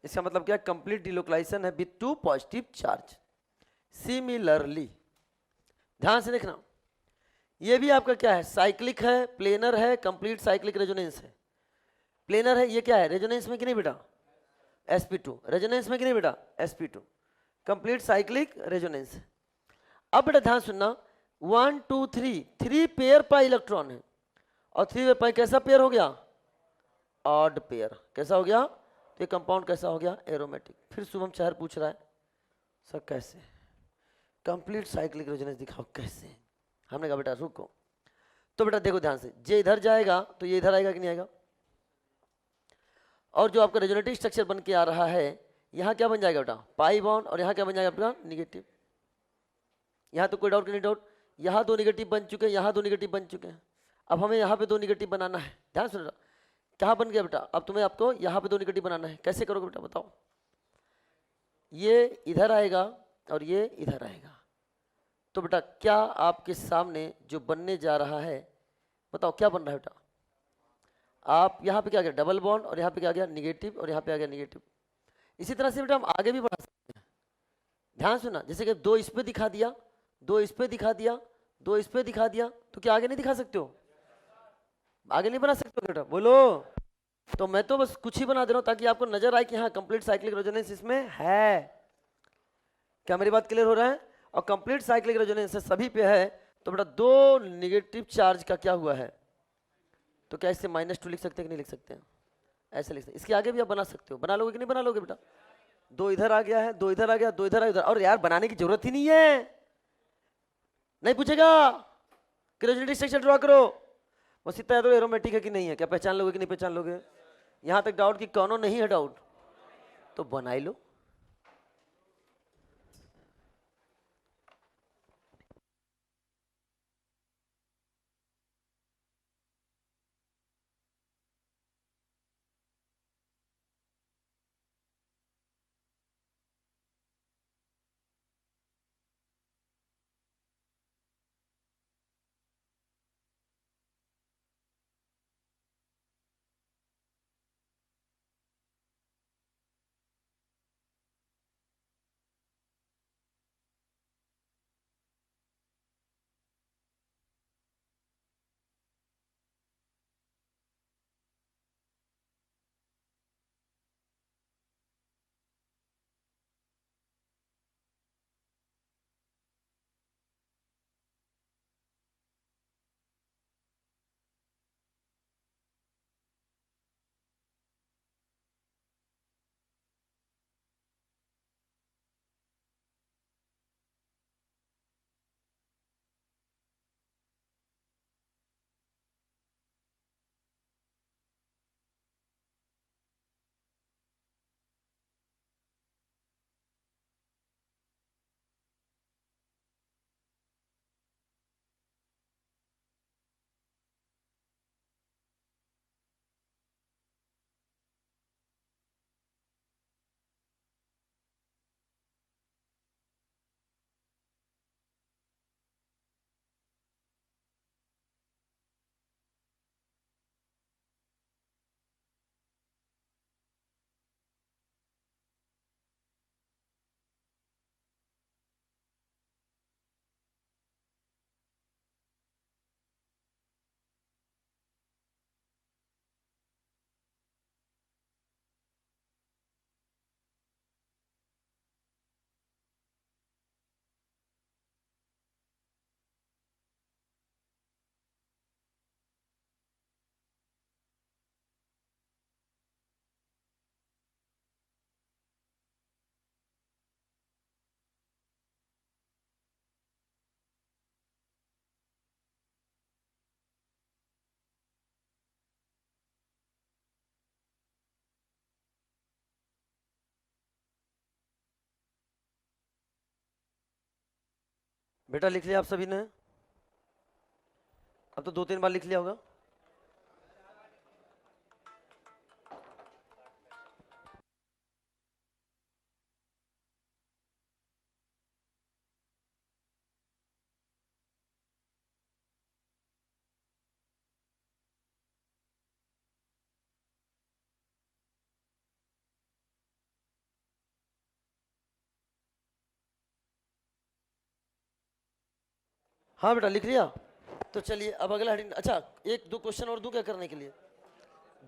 इसका मतलब क्या, कंप्लीट डिलोकलाइजेशन है विथ 2 पॉजिटिव चार्ज। सिमिलरली ध्यान से देखना, ये भी आपका क्या है, साइक्लिक है, प्लेनर है, कंप्लीट साइक्लिक रेजोनेंस है। प्लेनर है, ये क्या है, रेजोनेंस में कि नहीं बेटा, sp2। रेजोनेंस में कि नहीं बेटा, sp2। Complete cyclic resonance. अब बेटा ध्यान सुनना, 1 2 3 3 पेयर पाई इलेक्ट्रॉन है, और 3 पेयर पाई कैसा पेयर हो गया, ऑड पेयर। कैसा हो गया, तो ये कंपाउंड कैसा हो गया, एरोमेटिक। फिर शुभम चहर पूछ रहा है सर कैसे, कंप्लीट साइक्लिक रेजोनेंस दिखाओ कैसे। हमने कहा बेटा रुको। तो बेटा देखो ध्यान से, जे इधर जाएगा तो ये इधर आएगा कि नहीं आएगा, और जो आपका रेजोनेटिव स्ट्रक्चर बन के आ रहा है, यहाँ क्या बन जाएगा बेटा, पाई बॉन्ड, और यहाँ क्या बन जाएगा आपका, निगेटिव। यहाँ तो कोई डाउट नहीं, डाउट। यहाँ 2 निगेटिव बन चुके हैं, यहाँ 2 निगेटिव बन चुके हैं। अब हमें यहाँ पे 2 निगेटिव बनाना है। ध्यान सुन, क्या बन गया बेटा, अब तुम्हें आपको यहाँ पे 2 निगेटिव बनाना है। कैसे करोगे बेटा बताओ, ये इधर आएगा और ये इधर आएगा। तो बेटा क्या आपके सामने जो बनने जा रहा है, बताओ क्या बन रहा है बेटा, आप यहाँ पे क्या गया, डबल बॉन्ड, और यहाँ पे क्या गया, निगेटिव, और यहाँ पे आ गया निगेटिव। इसी तरह से बेटा हम आगे भी बढ़ा सकते हैं। ध्यान सुनना, जैसे कि 2 इस पे दिखा दिया, 2 इस पे दिखा दिया, 2 इस पे दिखा दिया, तो क्या आगे नहीं दिखा सकते हो, आगे नहीं बना सकते हो बेटा, बोलो। तो मैं तो बस कुछ ही बना दे रहा हूं ताकि आपको नजर आए कि हाँ कंप्लीट साइक्लिक रेजोनेंस इसमें है। क्या मेरी बात क्लियर हो रहा है? और कंप्लीट साइक्लिक रेजोनेंस सभी पे है, तो बेटा 2 निगेटिव चार्ज का क्या हुआ है, तो क्या इससे -2 लिख सकते हैं कि नहीं लिख सकते हैं, ऐसे लिख सकते। इसके आगे भी आप बना सकते हो, बना लोगे कि नहीं बना लोगे बेटा? 2 इधर आ गया है, 2 इधर आ गया, 2 इधर आ गया, और यार बनाने की जरूरत ही नहीं है, नहीं पूछेगा कि रेजोनेटिव स्ट्रक्चर ड्रॉ करो, बस इतना है तो एरोमेटिक है कि नहीं है, क्या पहचान लोगे कि नहीं पहचान लोगे? यहां तक डाउट कि कौन नहीं है डाउट, तो बना ही लो। बेटा लिख लिया आप सभी ने? अब तो 2-3 बार लिख लिया होगा। हाँ बेटा लिख लिया। तो चलिए अब अगला हेडिंग। अच्छा, एक दो क्वेश्चन और दूं क्या करने के लिए?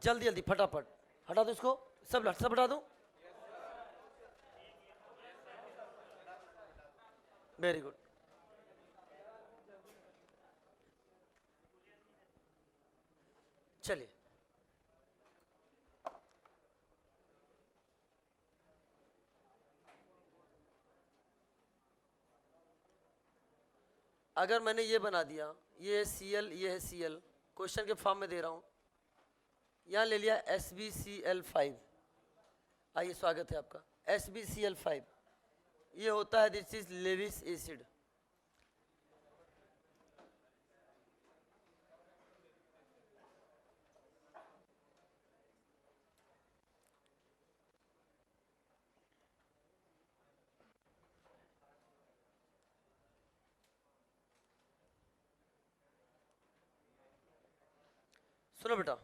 जल्दी जल्दी फटाफट हटा दो इसको। सब हटा दो। Very good. चलिए, अगर मैंने ये बना दिया, ये है Cl, ये है Cl, क्वेश्चन के फॉर्म में दे रहा हूं, यहां ले लिया SbCl5। आइए, स्वागत है आपका। SbCl5 ये होता है, दिस इज लेविस एसिड। सुनो बेटा,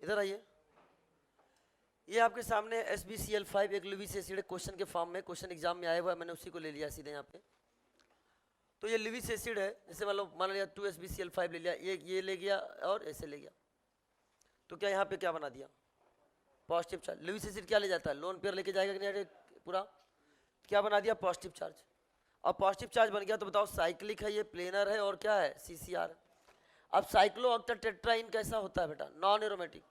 इधर आइए। ये आपके सामने SbCl5 एक लेविस एसिड है, क्वेश्चन के फॉर्म में, क्वेश्चन एग्जाम में आया हुआ है, मैंने उसी को ले लिया सीधे यहाँ पे। तो ये लेविस एसिड है, जैसे मान लिया 2SbCl5 ले लिया, ये ले गया और ऐसे ले गया, तो क्या यहाँ पे क्या बना दिया? Positive charge. लेविस एसिड क्या ले जाता है? लोन पेयर लेके जाएगा कि नहीं पूरा? क्या बना दिया? Positive charge. और पॉजिटिव चार्ज बन गया तो बताओ, साइक्लिक है, ये प्लेनर है, और क्या है? CCR। अब साइक्लो ऑक्टेट टेट्राइन कैसा होता है बेटा? Non aromatic.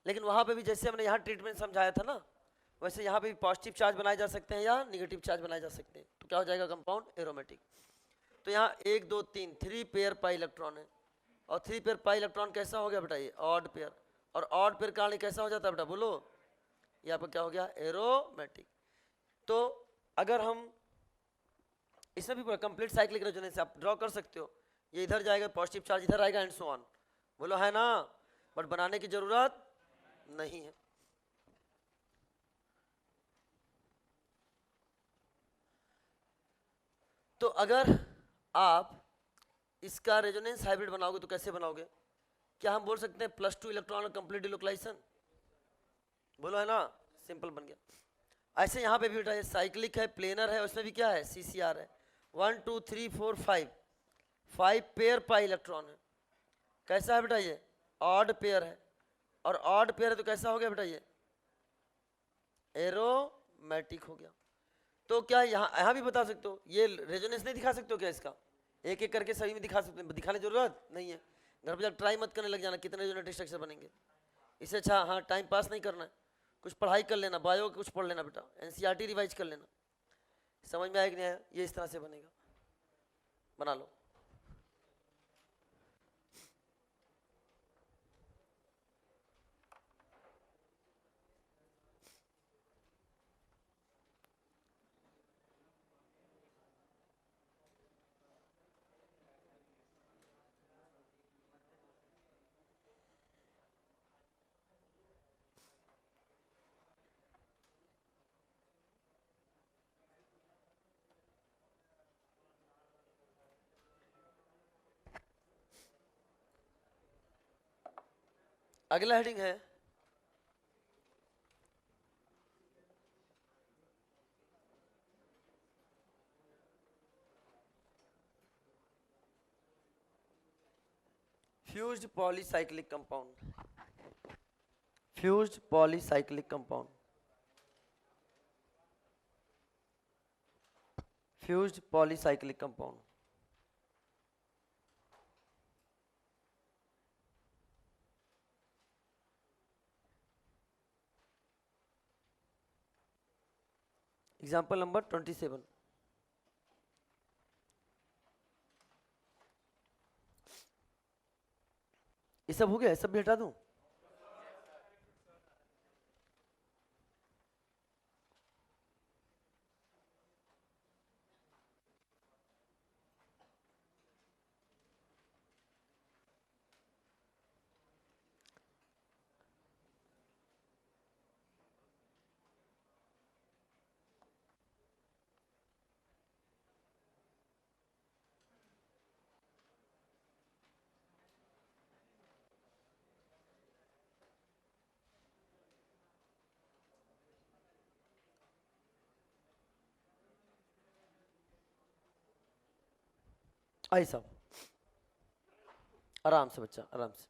लेकिन वहां पे भी जैसे हमने यहाँ ट्रीटमेंट समझाया था ना, वैसे यहाँ पे भी पॉजिटिव चार्ज बनाए जा सकते हैं या निगेटिव चार्ज बनाए जा सकते हैं, तो क्या हो जाएगा? Compound aromatic. तो यहाँ 1 2 3 3 पेयर पाई इलेक्ट्रॉन है, और 3 पेयर पाई इलेक्ट्रॉन कैसा हो गया बेटा? ये ऑड पेयर। और ऑड पेयर कारण कैसा हो जाता है बेटा? बोलो। यहाँ पर क्या हो गया? एरोमेटिक। तो अगर हम इसमें भी पूरा कंप्लीट साइक्लिक रेजोनेंस आप ड्रॉ कर सकते हो, ये इधर जाएगा, पॉजिटिव चार्ज इधर आएगा, एंड सो ऑन। बोलो है ना? बट बनाने की जरूरत नहीं है। तो अगर आप इसका रेजोनेंस हाइब्रिड बनाओगे तो कैसे बनाओगे? क्या हम बोल सकते हैं +2 इलेक्ट्रॉन कंप्लीट डिलोकलाइजेशन? बोलो है ना? सिंपल बन गया। ऐसे यहाँ पे भी बेटा साइक्लिक है, प्लेनर है, उसमें भी क्या है? CCR है। 1 2 3 4 5 पेयर पाई इलेक्ट्रॉन है। कैसा है बेटा? ये ऑड पेयर है, और ऑड पेयर है तो कैसा हो गया बेटा? ये एरोमेटिक हो गया। तो क्या यहाँ भी बता सकते हो? ये रेजोनेंस नहीं दिखा सकते हो क्या इसका? एक एक करके सभी में दिखा सकते हैं, दिखाने की जरूरत नहीं है। घर पर जब ट्राई मत करने लग जाना कितने रेजोनेंट स्ट्रक्चर बनेंगे। इससे अच्छा हाँ टाइम पास नहीं करना है, कुछ पढ़ाई कर लेना, बायो कुछ पढ़ लेना बेटा, NCERT रिवाइज कर लेना। समझ में आया कि नहीं आया? ये इस तरह से बनेगा, बना लो। अगला हेडिंग है fused polycyclic compound. Fused polycyclic compound. Fused polycyclic compound. Example number 27। ये सब हो गया? सब भी हटा दूं? आई साहब, आराम से बच्चा, आराम से।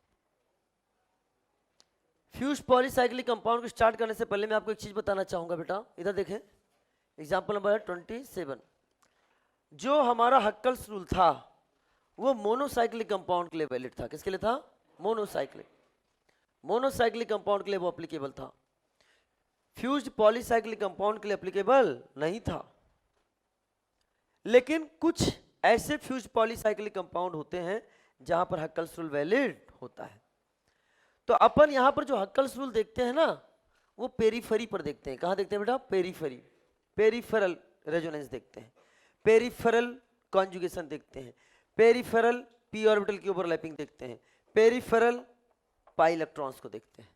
फ्यूज पॉलीसाइक्लिक कंपाउंड को स्टार्ट करने से पहले मैं आपको एक चीज बताना चाहूंगा बेटा, इधर देखें, एग्जाम्पल नंबर 27। जो हमारा हक्कल्स रूल था वो मोनोसाइक्लिक कंपाउंड के लिए वैलिड था। किसके लिए था? मोनोसाइक्लिक। मोनोसाइक्लिक कंपाउंड के लिए वो एप्लीकेबल था, फ्यूज्ड पॉलीसाइक्लिक कंपाउंड के लिए एप्लीकेबल नहीं था। लेकिन कुछ ऐसे फ्यूज्ड पॉलीसाइक्लिक कंपाउंड होते हैं जहां पर हक्कल्स रूल वैलिड होता है। तो अपन यहां पर जो हक्कल्स रूल देखते हैं ना, वो पेरीफेरी पर देखते हैं। कहां देखते हैं बेटा? पेरीफेरी, पेरीफेरल रेजोनेंस देखते हैं, पेरीफेरल कॉन्जुगेशन देखते हैं, पेरीफेरल पी ऑर्बिटल की ओवरलैपिंग देखते हैं, पेरीफेरल पाई इलेक्ट्रॉन्स को देखते हैं।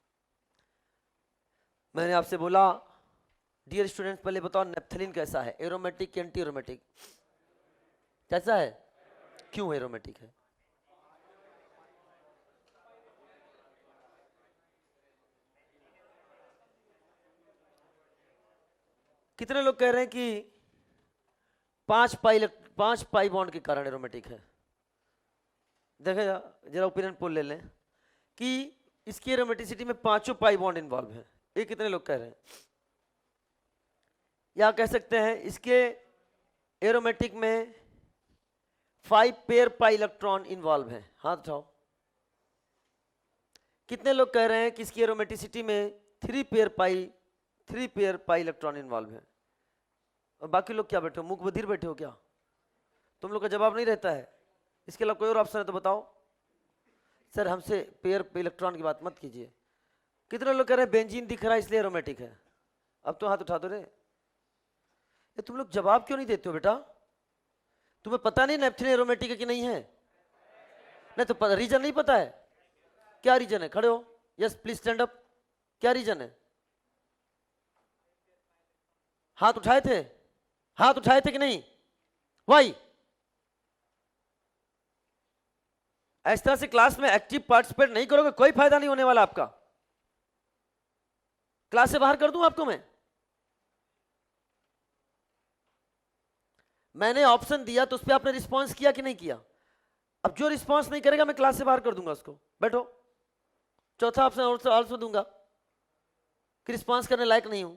मैंने आपसे बोला डियर स्टूडेंट्स, पहले बताओ नेप्थलीन कैसा है? Aromatic, anti aromatic? कैसा है? क्यों एरोमेटिक है? कितने लोग कह रहे हैं कि 5 पाई बॉन्ड के कारण एरोमेटिक है? देखें जरा ओपिनियन पोल ले लें कि इसकी एरोमेटिसिटी में 5 पाई बॉन्ड इन्वॉल्व है। ये कितने लोग कह रहे हैं? या कह सकते हैं इसके एरोमेटिक में 5 पेयर पाई इलेक्ट्रॉन इन्वॉल्व है? हाथ उठाओ। कितने लोग कह रहे हैं कि इसकी एरोमेटिसिटी में 3 पेयर पाई इलेक्ट्रॉन इन्वॉल्व है? और बाकी लोग क्या बैठे हो? मुख बधिर बैठे हो क्या? तुम लोग का जवाब नहीं रहता है? इसके अलावा कोई और ऑप्शन है तो बताओ। सर हमसे पेयर पे इलेक्ट्रॉन की बात मत कीजिए। कितने लोग कह रहे हैं बेंजीन दिख रहा है इसलिए एरोमेटिक है? अब तो हाथ उठा दो रे। ये तुम लोग जवाब क्यों नहीं देते हो बेटा? तुम्हें पता नहीं नेप्थलीन एरोमेटिक है कि नहीं है? नहीं तो रीजन नहीं पता है? क्या रीजन है? खड़े हो, यस प्लीज स्टैंड अप। क्या रीजन है? हाथ उठाए थे? हाथ उठाए थे कि नहीं? वाई? इस तरह से क्लास में एक्टिव पार्टिसिपेट नहीं करोगे, कोई फायदा नहीं होने वाला आपका। क्लास से बाहर कर दूं आपको मैं? मैंने ऑप्शन दिया तो उस पर आपने रिस्पॉन्स किया कि नहीं किया? अब जो रिस्पॉन्स नहीं करेगा मैं क्लास से बाहर कर दूंगा उसको। बैठो। चौथा ऑप्शन ऑल्सो दूंगा कि रिस्पॉन्स करने लायक नहीं हूं।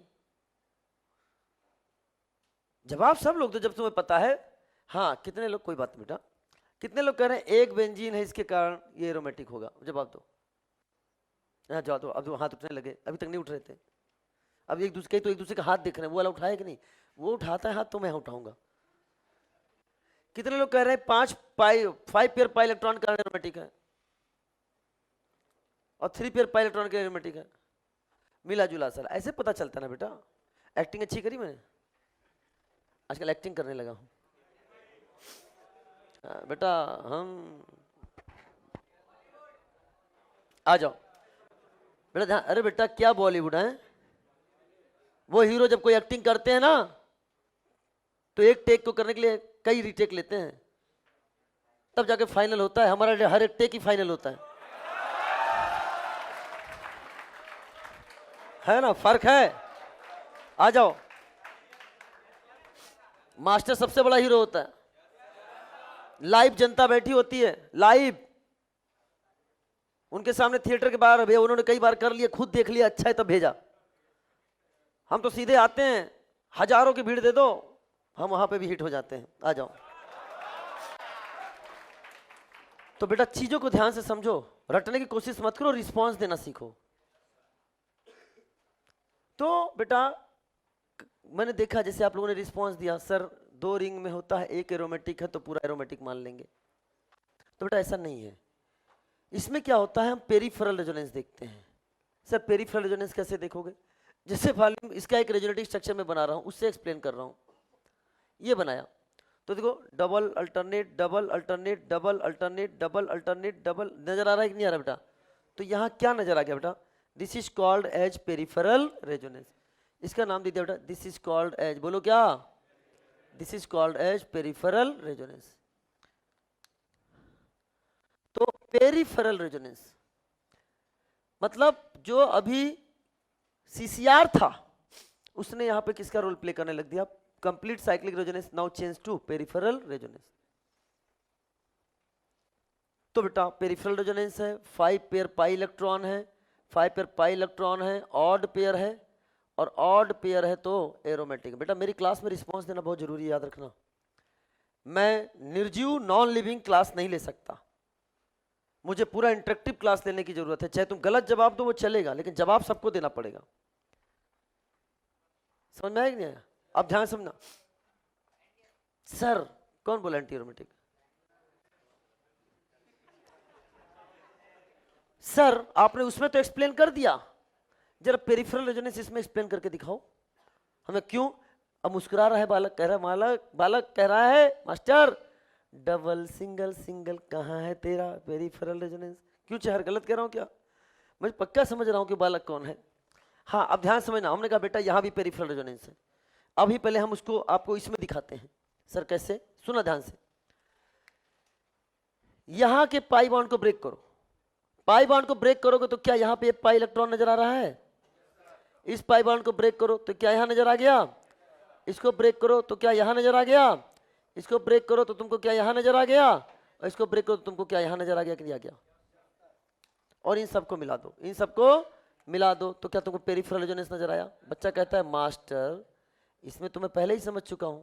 जवाब सब लोग दो जब तुम्हें पता है। हाँ कितने लोग, कोई बात नहीं बेटा, कितने लोग कह रहे हैं एक बेंजीन है इसके कारण ये एरोमेटिक होगा? जवाब दो। जवाब दो। अब हाथ उठने लगे, अभी तक नहीं उठ रहे थे। अब एक दूसरे का हाथ देख रहे हैं, वो वाला उठाए कि नहीं? वो उठाता है हाथ तो मैं उठाऊंगा। कितने लोग कह रहे हैं 5 पेयर पाई इलेक्ट्रॉन का एरोमेटिक है और 3 पेयर पाई इलेक्ट्रॉन का एरोमेटिक है? मिला जुला सर, ऐसे पता चलता ना बेटा। एक्टिंग अच्छी करी मैंने, आजकल एक्टिंग करने लगा हूं बेटा। हम आ जाओ बेटा ध्यान। अरे बेटा क्या बॉलीवुड है? वो हीरो जब कोई एक्टिंग करते हैं ना तो एक टेक को करने के लिए कई रीटेक लेते हैं, तब जाके फाइनल होता है। हमारा हर एक टेक ही फाइनल होता है ना? फर्क है। आ जाओ। मास्टर सबसे बड़ा हीरो होता है। लाइव जनता बैठी होती है, लाइव उनके सामने थिएटर के बाहर भैया उन्होंने कई बार कर लिया, खुद देख लिया, अच्छा है तब भेजा। हम तो सीधे आते हैं, हजारों की भीड़ दे दो, हम वहां पे भी हिट हो जाते हैं। आ जाओ। तो बेटा चीजों को ध्यान से समझो, रटने की कोशिश मत करो, रिस्पांस देना सीखो। तो बेटा मैंने देखा जैसे आप लोगों ने रिस्पांस दिया, सर 2 रिंग में होता है, एक एरोमेटिक है तो पूरा एरोमेटिक मान लेंगे। तो बेटा ऐसा नहीं है। इसमें क्या होता है, हम पेरिफेरल रेजोनेंस देखते हैं। सर पेरिफेरल रेजोनेंस कैसे देखोगे? जैसे वॉल्यूम इसका एक रेजोनेटिव स्ट्रक्चर में बना रहा हूं, उससे एक्सप्लेन कर रहा हूं। ये बनाया तो देखो double alternate double alternate double alternate double alternate double, नजर आ रहा है कि नहीं आ रहा बेटा? तो यहां क्या नजर आ गया बेटा? This is called as peripheral resonance. इसका नाम दे दिया बेटा, दिस इज कॉल्ड एज, बोलो क्या? This is called as peripheral resonance. तो पेरिफेरल रेजोनेंस मतलब जो अभी सीसीआर था उसने यहां पे किसका रोल प्ले करने लग दिया? Complete cyclic resonance now change to peripheral resonance. तो बेटा पेरिफेरल रेजोनेंस है, 5 पेयर पाई इलेक्ट्रॉन है, 5 पेयर पाई इलेक्ट्रॉन है, ऑड पेयर है, और ऑड पेयर है तो एरोमेटिक। बेटा मेरी क्लास में रिस्पॉन्स देना बहुत जरूरी है, याद रखना। मैं निर्जीव नॉन लिविंग क्लास नहीं ले सकता, मुझे पूरा इंटरेक्टिव क्लास लेने की जरूरत है। चाहे तुम गलत जवाब दो वो चलेगा, लेकिन जवाब सबको देना पड़ेगा। समझ में आया कि नहीं आया? अब ध्यान समझना। सर कौन बोला एंटी एरोमेटिक? सर आपने उसमें तो एक्सप्लेन कर दिया, जरा पेरिफेरल रेजोनेंस इसमें एक्सप्लेन करके दिखाओ हमें। क्यों? अब मुस्कुरा रहा है बालक, कह रहा है बालक कह रहा है मास्टर डबल सिंगल सिंगल कहाँ है तेरा पेरिफेरल रेजोनेंस? क्यों चेहर गलत कह रहा हूँ क्या? मैं पक्का समझ रहा हूँ कि बालक कौन है। हाँ अब ध्यान समझना, हमने कहा बेटा यहाँ भी पेरिफेरल रेजोनेंस है। अभी पहले हम उसको आपको इसमें दिखाते हैं। सर कैसे? सुना ध्यान से। यहाँ के पाई बॉन्ड को ब्रेक करो, पाई बॉन्ड को ब्रेक करोगे तो क्या यहाँ पे पाई इलेक्ट्रॉन नजर आ रहा है? इस पाई बॉन्ड को ब्रेक करो तो क्या यहाँ नजर आ गया? इसको ब्रेक करो तो क्या यहाँ नजर आ गया? इसको ब्रेक करो तो तुमको क्या यहाँ नजर आ गया? और इसको ब्रेक करो तो तुमको क्या यहाँ नजर आ गया कि नहीं आ गया? और इन सबको मिला दो, इन सबको मिला दो तो क्या तुमको पेरिफेरल रेजोनेंस नजर आया? बच्चा कहता है मास्टर इसमें तो मैं पहले ही समझ चुका हूं,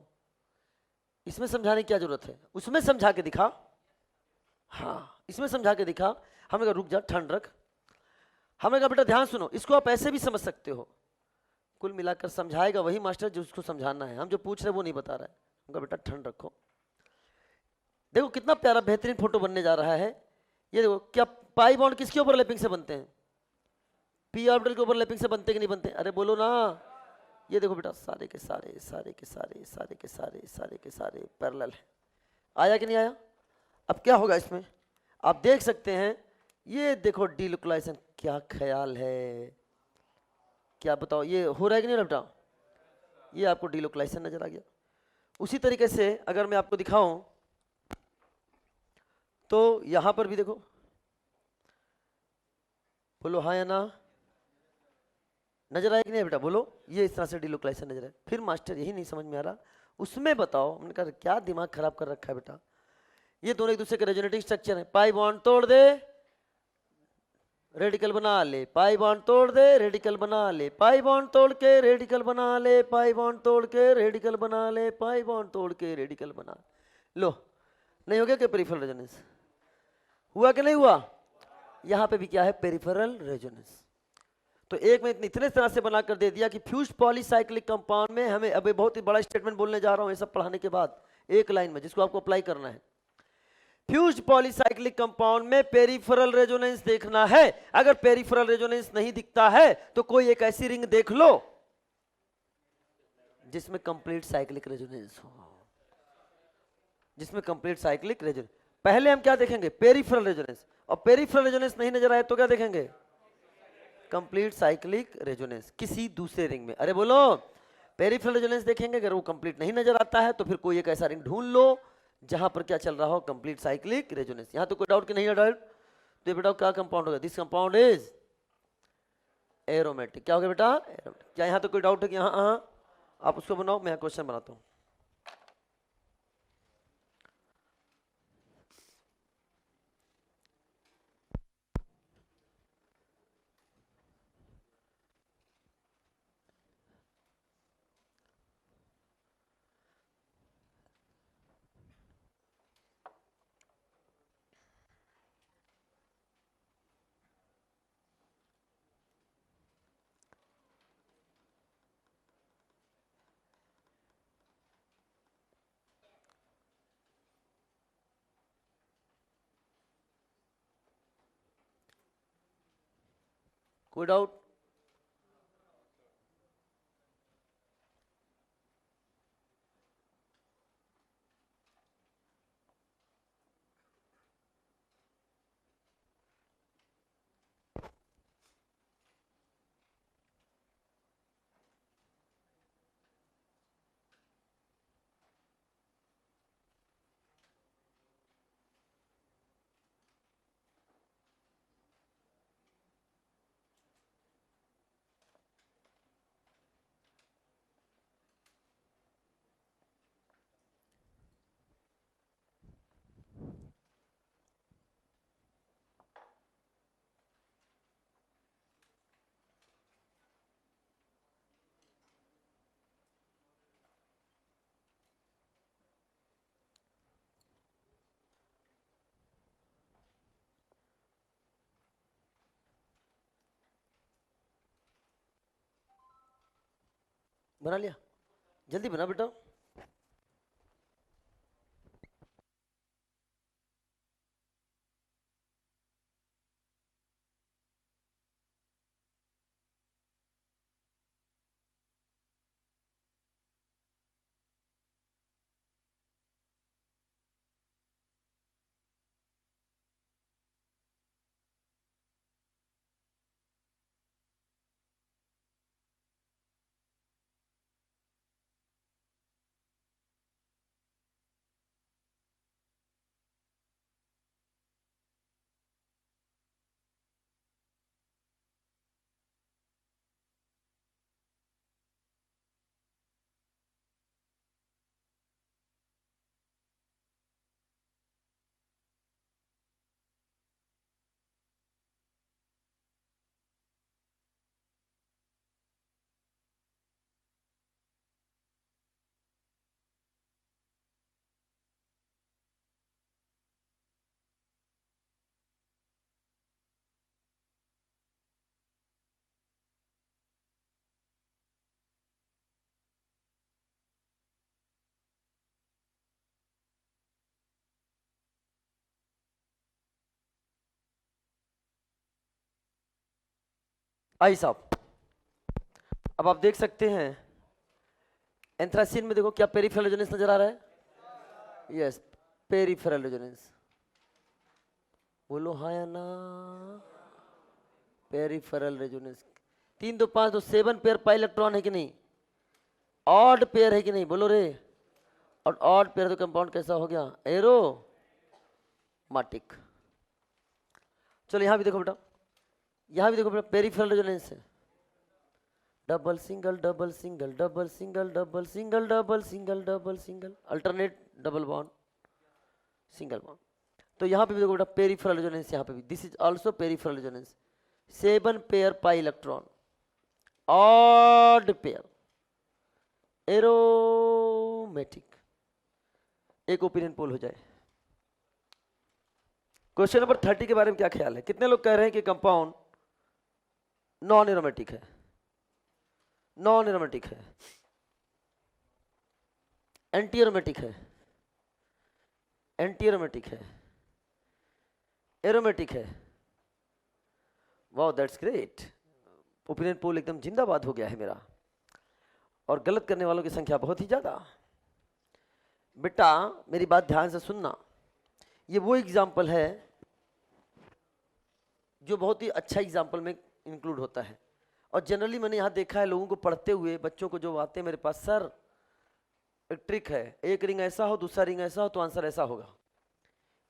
इसमें समझाने की क्या जरूरत है? उसमें समझा के दिखा। हाँ इसमें समझा के दिखा। हमने कहा रुक जा, ठंड रख। हमने कहा बेटा ध्यान सुनो, इसको आप ऐसे भी समझ सकते हो। कुल मिलाकर समझाएगा वही मास्टर जो उसको समझाना है, हम जो पूछ रहे हैं वो नहीं बता रहा है। हमका बेटा ठंड रखो। देखो कितना प्यारा बेहतरीन फोटो बनने जा रहा है। ये देखो, क्या पाई बॉन्ड किसके ओवरलैपिंग से बनते हैं? पी ऑर्बिटल के ओवरलैपिंग से बनते कि नहीं बनते? अरे बोलो ना। ये देखो बेटा सारे के सारे सारे के सारे सारे के सारे सारे के सारे पैरेलल है। आया कि नहीं आया? अब क्या होगा इसमें आप देख सकते हैं। ये देखो डीलोकलाइजेशन, क्या ख्याल है? क्या बताओ ये हो रहा है कि नहीं बेटा? ये आपको डीलोकलाइजेशन नजर आ गया। उसी तरीके से अगर मैं आपको दिखाऊं तो यहां पर भी देखो, बोलो हाँ या ना? नजर आया कि नहीं बेटा? बोलो। ये इस तरह से डीलोकलाइजेशन नजर आया। फिर मास्टर यही नहीं समझ में आ रहा, उसमें बताओ। हमने कहा क्या दिमाग खराब कर रखा है बेटा, ये दोनों एक दूसरे के रेजोनेटिंग स्ट्रक्चर है। पाई बॉन्ड तोड़ दे रेडिकल बना ले, पाई बॉन्ड तोड़ दे रेडिकल बना ले, पाई बॉन्ड तोड़ के रेडिकल बना ले, पाई बॉन्ड तोड़ के रेडिकल बना ले, पाई बॉन्ड तोड़ के रेडिकल बना लो। नहीं हो गया क्या पेरिफेरल रेजोनेंस? हुआ कि नहीं हुआ? यहां पे भी क्या है? Peripheral resonance. तो एक में इतने तरह से बनाकर दे दिया कि फ्यूज्ड पॉलीसाइक्लिक कंपाउंड में हमें अभी बहुत ही बड़ा स्टेटमेंट बोलने जा रहा हूं ये सब पढ़ाने के बाद, एक लाइन में जिसको आपको अप्लाई करना है। फ्यूज्ड पॉलीसाइक्लिक कंपाउंड में पेरिफेरल रेजोनेंस देखना है। अगर पेरिफेरल रेजोनेंस नहीं दिखता है तो कोई एक ऐसी रिंग देख लो जिसमें कंप्लीट साइक्लिक रेजोनेंस हो, जिसमें कंप्लीट साइक्लिक रेजोनेंस। पहले हम क्या देखेंगे? Peripheral resonance. और पेरिफेरल रेजोनेंस नहीं नजर आए तो क्या देखेंगे? कंप्लीट साइक्लिक रेजोनेंस किसी दूसरे रिंग में। अरे बोलो, पेरिफेरल रेजोनेंस देखेंगे, अगर वो कंप्लीट नहीं नजर आता है तो फिर कोई एक ऐसा रिंग ढूंढ लो जहां पर क्या चल रहा हो? Complete cyclic resonance. यहां तो कोई डाउट कि नहीं है? डाउट तो बेटा क्या कंपाउंड होगा? This compound is aromatic. क्या हो गया बेटा? एरोमेटिक। क्या यहां तो कोई डाउट है कि हाँ हाँ? आप उसको बनाओ, मैं क्वेश्चन बनाता हूं। कोई डाउट? बना लिया, जल्दी बना बेटा। आई साहब, अब आप देख सकते हैं एंथ्रासीन में, देखो क्या पेरिफेरल रेजोनेंस नजर आ रहा है? Yes, peripheral resonance. बोलो हाँ या ना? Peripheral resonance. 3 2 5 तो 7 पेयर पाई इलेक्ट्रॉन है कि नहीं? ऑड पेयर है कि नहीं? बोलो रे। और ऑड पेयर तो कंपाउंड कैसा हो गया? एरोमेटिक। चलो यहां भी देखो बेटा, यहां भी देखो बेटा, पेरिफेरल रेजोनेंस है। Double single double single double single double single double single double single, alternate double bond single bond. तो यहां पे भी देखो बेटा पेरिफेरल रेजोनेंस, यहां पे भी this is also peripheral resonance. 7 pair pi electron, odd pair, aromatic. एक ओपिनियन पोल हो जाए। क्वेश्चन नंबर 30 के बारे में क्या ख्याल है? कितने लोग कह रहे हैं कि कंपाउंड नॉन एरोमेटिक है? नॉन एरोमेटिक है, एंटी एरोमेटिक है, एंटी एरोमेटिक है, एरोमेटिक है। Wow, that's great. Opinion poll एकदम जिंदाबाद हो गया है मेरा, और गलत करने वालों की संख्या बहुत ही ज्यादा। बेटा मेरी बात ध्यान से सुनना, ये वो एग्जाम्पल है जो बहुत ही अच्छा एग्जाम्पल में इंक्लूड होता है। और जनरली मैंने यहाँ देखा है लोगों को पढ़ते हुए, बच्चों को जो आते हैं मेरे पास, सर एक ट्रिक है, एक रिंग ऐसा हो दूसरा रिंग ऐसा हो तो आंसर ऐसा होगा,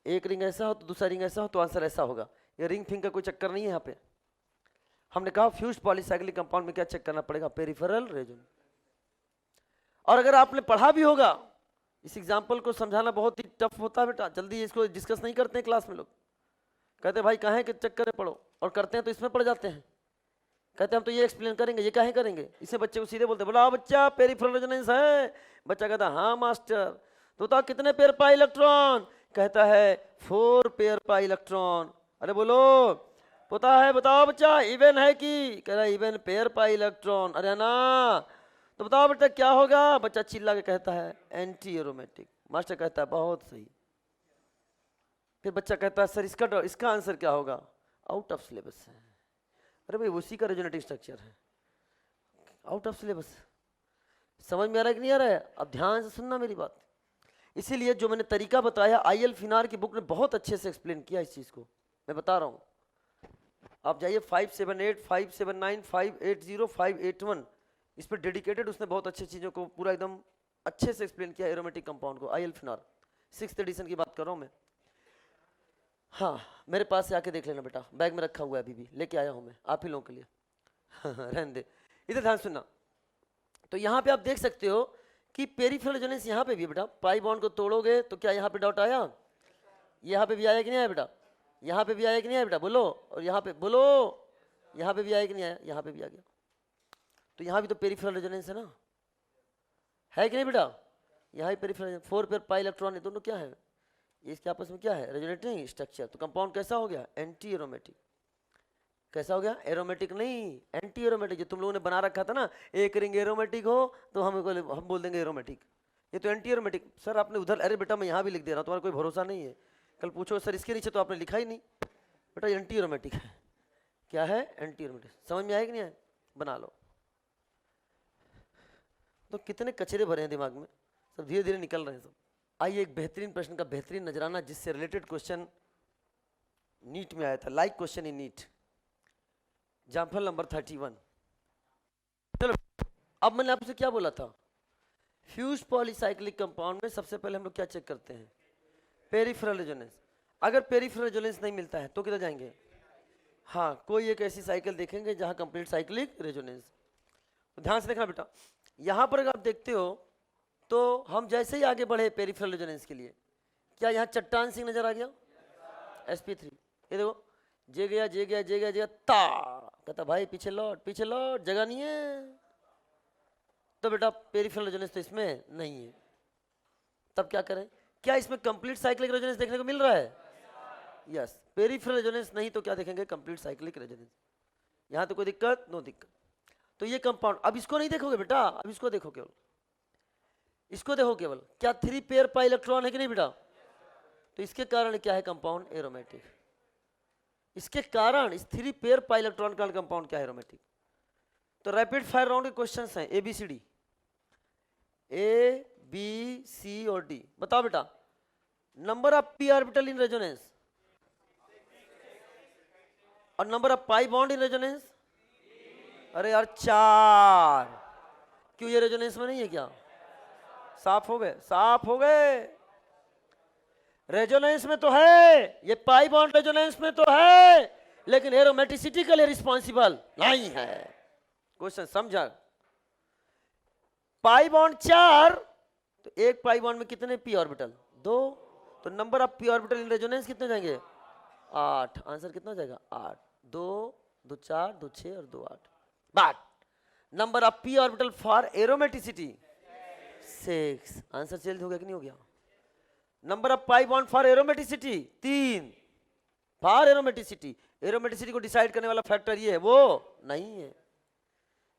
एक रिंग ऐसा हो तो दूसरा रिंग ऐसा हो तो आंसर ऐसा होगा। ये रिंग फिंग का कोई चक्कर नहीं है यहाँ पे। हमने कहा फ्यूज पॉलीसाइक्लिक कंपाउंड में क्या चेक करना पड़ेगा? Peripheral resonance. और अगर आपने पढ़ा भी होगा, इस एग्जाम्पल को समझाना बहुत ही टफ होता है बेटा, जल्दी इसको डिस्कस नहीं करते हैं क्लास में। लोग कहते हैं भाई काहे के चक्कर में पढ़ो, और करते हैं तो इसमें पढ़ जाते हैं। कहते हैं हम तो ये एक्सप्लेन करेंगे, ये काहे करेंगे? इससे बच्चे को सीधे बोलते बोला बच्चा पेरिफेरल रेजोनेंस है। बच्चा कहता हाँ मास्टर। तो बताओ कितने पेयर पाई इलेक्ट्रॉन? कहता है 4 पेयर पाई इलेक्ट्रॉन। अरे बोलो पता है? बताओ बच्चा इवन है कि? कह रहा है इवन पेयर पाई इलेक्ट्रॉन। अरे ना, तो बताओ बेटा क्या होगा? बच्चा चिल्ला के कहता है एंटी एरोमेटिक। मास्टर कहता है बहुत सही। फिर बच्चा कहता है सर इसका आंसर क्या होगा? आउट ऑफ सिलेबस है। अरे भाई उसी का रेजोनेटिव स्ट्रक्चर है, आउट ऑफ सिलेबस। समझ में आ रहा है कि नहीं आ रहा है? अब ध्यान से सुनना मेरी बात। इसीलिए जो मैंने तरीका बताया, IL फिनार की बुक ने बहुत अच्छे से एक्सप्लेन किया इस चीज को। मैं बता रहा हूँ, आप जाइए 578 579 580 581, इस पर डेडिकेटेड उसने बहुत अच्छी चीजों को पूरा एकदम अच्छे से एक्सप्लेन किया एरोमेटिक कंपाउंड को। IL फिनार 6th एडिशन की बात कर रहा हूँ मैं। हाँ मेरे पास से आके देख लेना बेटा, बैग में रखा हुआ है, अभी भी लेके आया हूँ मैं आप ही लोगों के लिए। रहने दे, इधर ध्यान सुनना। तो यहाँ पे आप देख सकते हो कि पेरिफेरल रेजोनेंस यहाँ पे भी है बेटा। पाई बॉन्ड को तोड़ोगे तो क्या यहाँ पे डॉट आया? यहाँ पे भी आया कि नहीं आया बेटा? यहाँ पे भी आया कि नहीं आया बेटा? बोलो। और यहाँ पे बोलो, यहाँ पे भी आया कि नहीं आया? यहाँ पे भी आ गया। तो यहाँ भी तो पेरिफेरल रेजोनेंस है ना, है कि नहीं बेटा? यहाँ भी पेरिफेरल 4 पेयर पाई इलेक्ट्रॉन है, दोनों क्या है? इसके आपस में क्या है? Resonating structure. तो कंपाउंड कैसा हो गया? Anti aromatic. कैसा हो गया? एरोमेटिक नहीं, एंटी एरोमेटिक। जो तुम लोगों ने बना रखा था ना, एक रिंग एरोमेटिक हो तो हम बोल देंगे एरोमेटिक, ये तो एंटी एरोमेटिक। सर आपने उधर, अरे बेटा मैं यहाँ भी लिख दे रहा हूँ, तुम्हारा कोई भरोसा नहीं है। कल पूछो सर इसके नीचे तो आपने लिखा ही नहीं, बेटा एंटी एरोमेटिक है। क्या है? Anti aromatic. समझ में आया कि नहीं आया? बना लो। तो कितने कचरे भरे हैं दिमाग में, सब धीरे धीरे निकल रहे हैं सब। आइए एक बेहतरीन प्रश्न का बेहतरीन नजराना, जिससे रिलेटेड क्वेश्चन नीट में आया था, like question in NEET. Example number 31। चलो अब मैंने आपसे क्या बोला था, फ्यूज पॉलीसाइक्लिक कंपाउंड में सबसे पहले हम लोग क्या चेक करते हैं? Peripheral resonance. अगर पेरिफेरल रेजोनेंस नहीं मिलता है तो किधर जाएंगे? हाँ, कोई एक ऐसी साइकिल देखेंगे जहां कंप्लीट साइक्लिक रेजोनेंस। तो ध्यान से देखना बेटा, यहां पर अगर आप देखते हो तो हम जैसे ही आगे बढ़े पेरिफेरल रेजोनेंस के लिए, क्या यहाँ चट्टान सिंह नजर आ गया? sp3। ये देखो, जे गया जे गया जे गया जे गया, ता कहता भाई पीछे लौट पीछे लौट, जगह नहीं है। तो बेटा पेरिफेरल रेजोनेंस तो इसमें नहीं है। तब क्या करें? क्या इसमें कंप्लीट साइक्लिक रेजोनेंस देखने को मिल रहा है? यस। पेरिफेरल रेजोनेंस नहीं तो क्या देखेंगे? Complete cyclic resonance. यहां तो कोई दिक्कत? नो दिक्कत। तो ये कंपाउंड, अब इसको नहीं देखोगे बेटा, अब इसको देखो केवल, इसको देखो केवल, क्या 3 पेयर पाई इलेक्ट्रॉन है कि नहीं बेटा? तो इसके कारण क्या है? Compound aromatic. इसके कारण इस 3 पेयर पाई इलेक्ट्रॉन का कंपाउंड क्या है? एरोमेटिक। तो रैपिड फायर राउंड के क्वेश्चंस हैं ABCD, A B C और D। बताओ बेटा, number of p orbital in resonance और number of pi bond in resonance. अरे यार 4। क्यों, ये रेजोनेंस में नहीं है क्या? साफ हो गए, साफ हो गए। रेजोनेंस में तो है, ये पाई बॉन्ड रेजोनेंस में तो है, लेकिन एरोमेटिसिटी के लिए रिस्पॉन्सिबल नहीं है। क्वेश्चन समझा? पाई बॉन्ड 4, तो एक पाई बॉन्ड में कितने p ऑर्बिटल? 2। तो number of p orbital in resonance कितने जाएंगे? 8। आंसर कितना जाएगा? 8। 2 2 4 2 6 और 2 8। But number of p orbital for aromaticity 6। Answer change हो गया कि नहीं हो गया? Number of pi bond for aromaticity 3। For aromaticity, aromaticity को डिसाइड करने वाला फैक्टर ये है, वो नहीं है।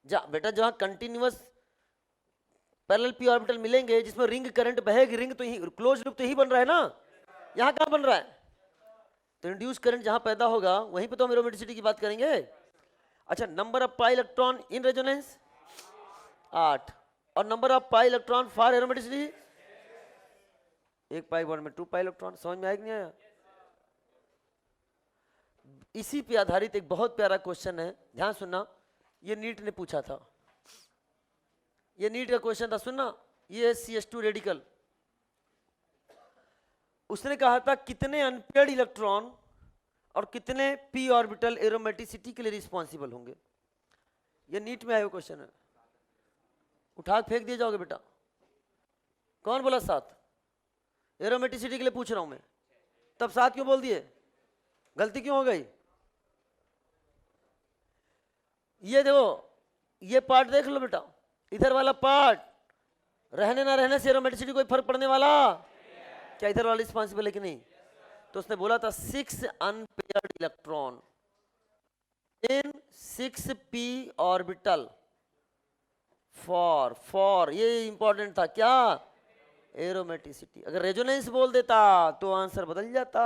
बेटा जहां कंटिन्यूअस पैरेलल p ऑर्बिटल मिलेंगे जिसमें रिंग करंट बहेगी, रिंग तो ही क्लोज लूप तो ही बन रहा है ना, यहां कहां बन रहा है? तो इंड्यूस करंट जहां पैदा होगा वहीं पे तो हम एरोमेटिसिटी की बात करेंगे। अच्छा, number of pi electron in resonance 8 और number of pi electron for aromaticity, एक पाई बॉन्ड में 2 पाई इलेक्ट्रॉन। समझ में आया कि नहीं आया? इसी पे आधारित एक बहुत प्यारा क्वेश्चन है, ध्यान सुनना, ये नीट ने पूछा था, ये नीट का क्वेश्चन था, सुनना। ये CH2 रेडिकल, उसने कहा था कितने अनपेयर्ड इलेक्ट्रॉन और कितने p ऑर्बिटल एरोमेटिसिटी के लिए रिस्पॉन्सिबल होंगे। ये नीट में आया हुआ क्वेश्चन है, उठा फेंक दिए जाओगे बेटा। कौन बोला 7? एरोमेटिसिटी के लिए पूछ रहा हूं मैं, तब 7 क्यों बोल दिए? गलती क्यों हो गई? ये देखो, ये पार्ट देख लो बेटा, इधर वाला पार्ट रहने ना रहने से एरोमेटिसिटी कोई फर्क पड़ने वाला? क्या इधर वाला रिस्पॉन्सिबल है कि नहीं? तो उसने बोला था 6 unpaired electron in 6p orbital for ये इंपॉर्टेंट था क्या? एरोमेटिसिटी। अगर रेजोनेंस बोल देता तो आंसर बदल जाता,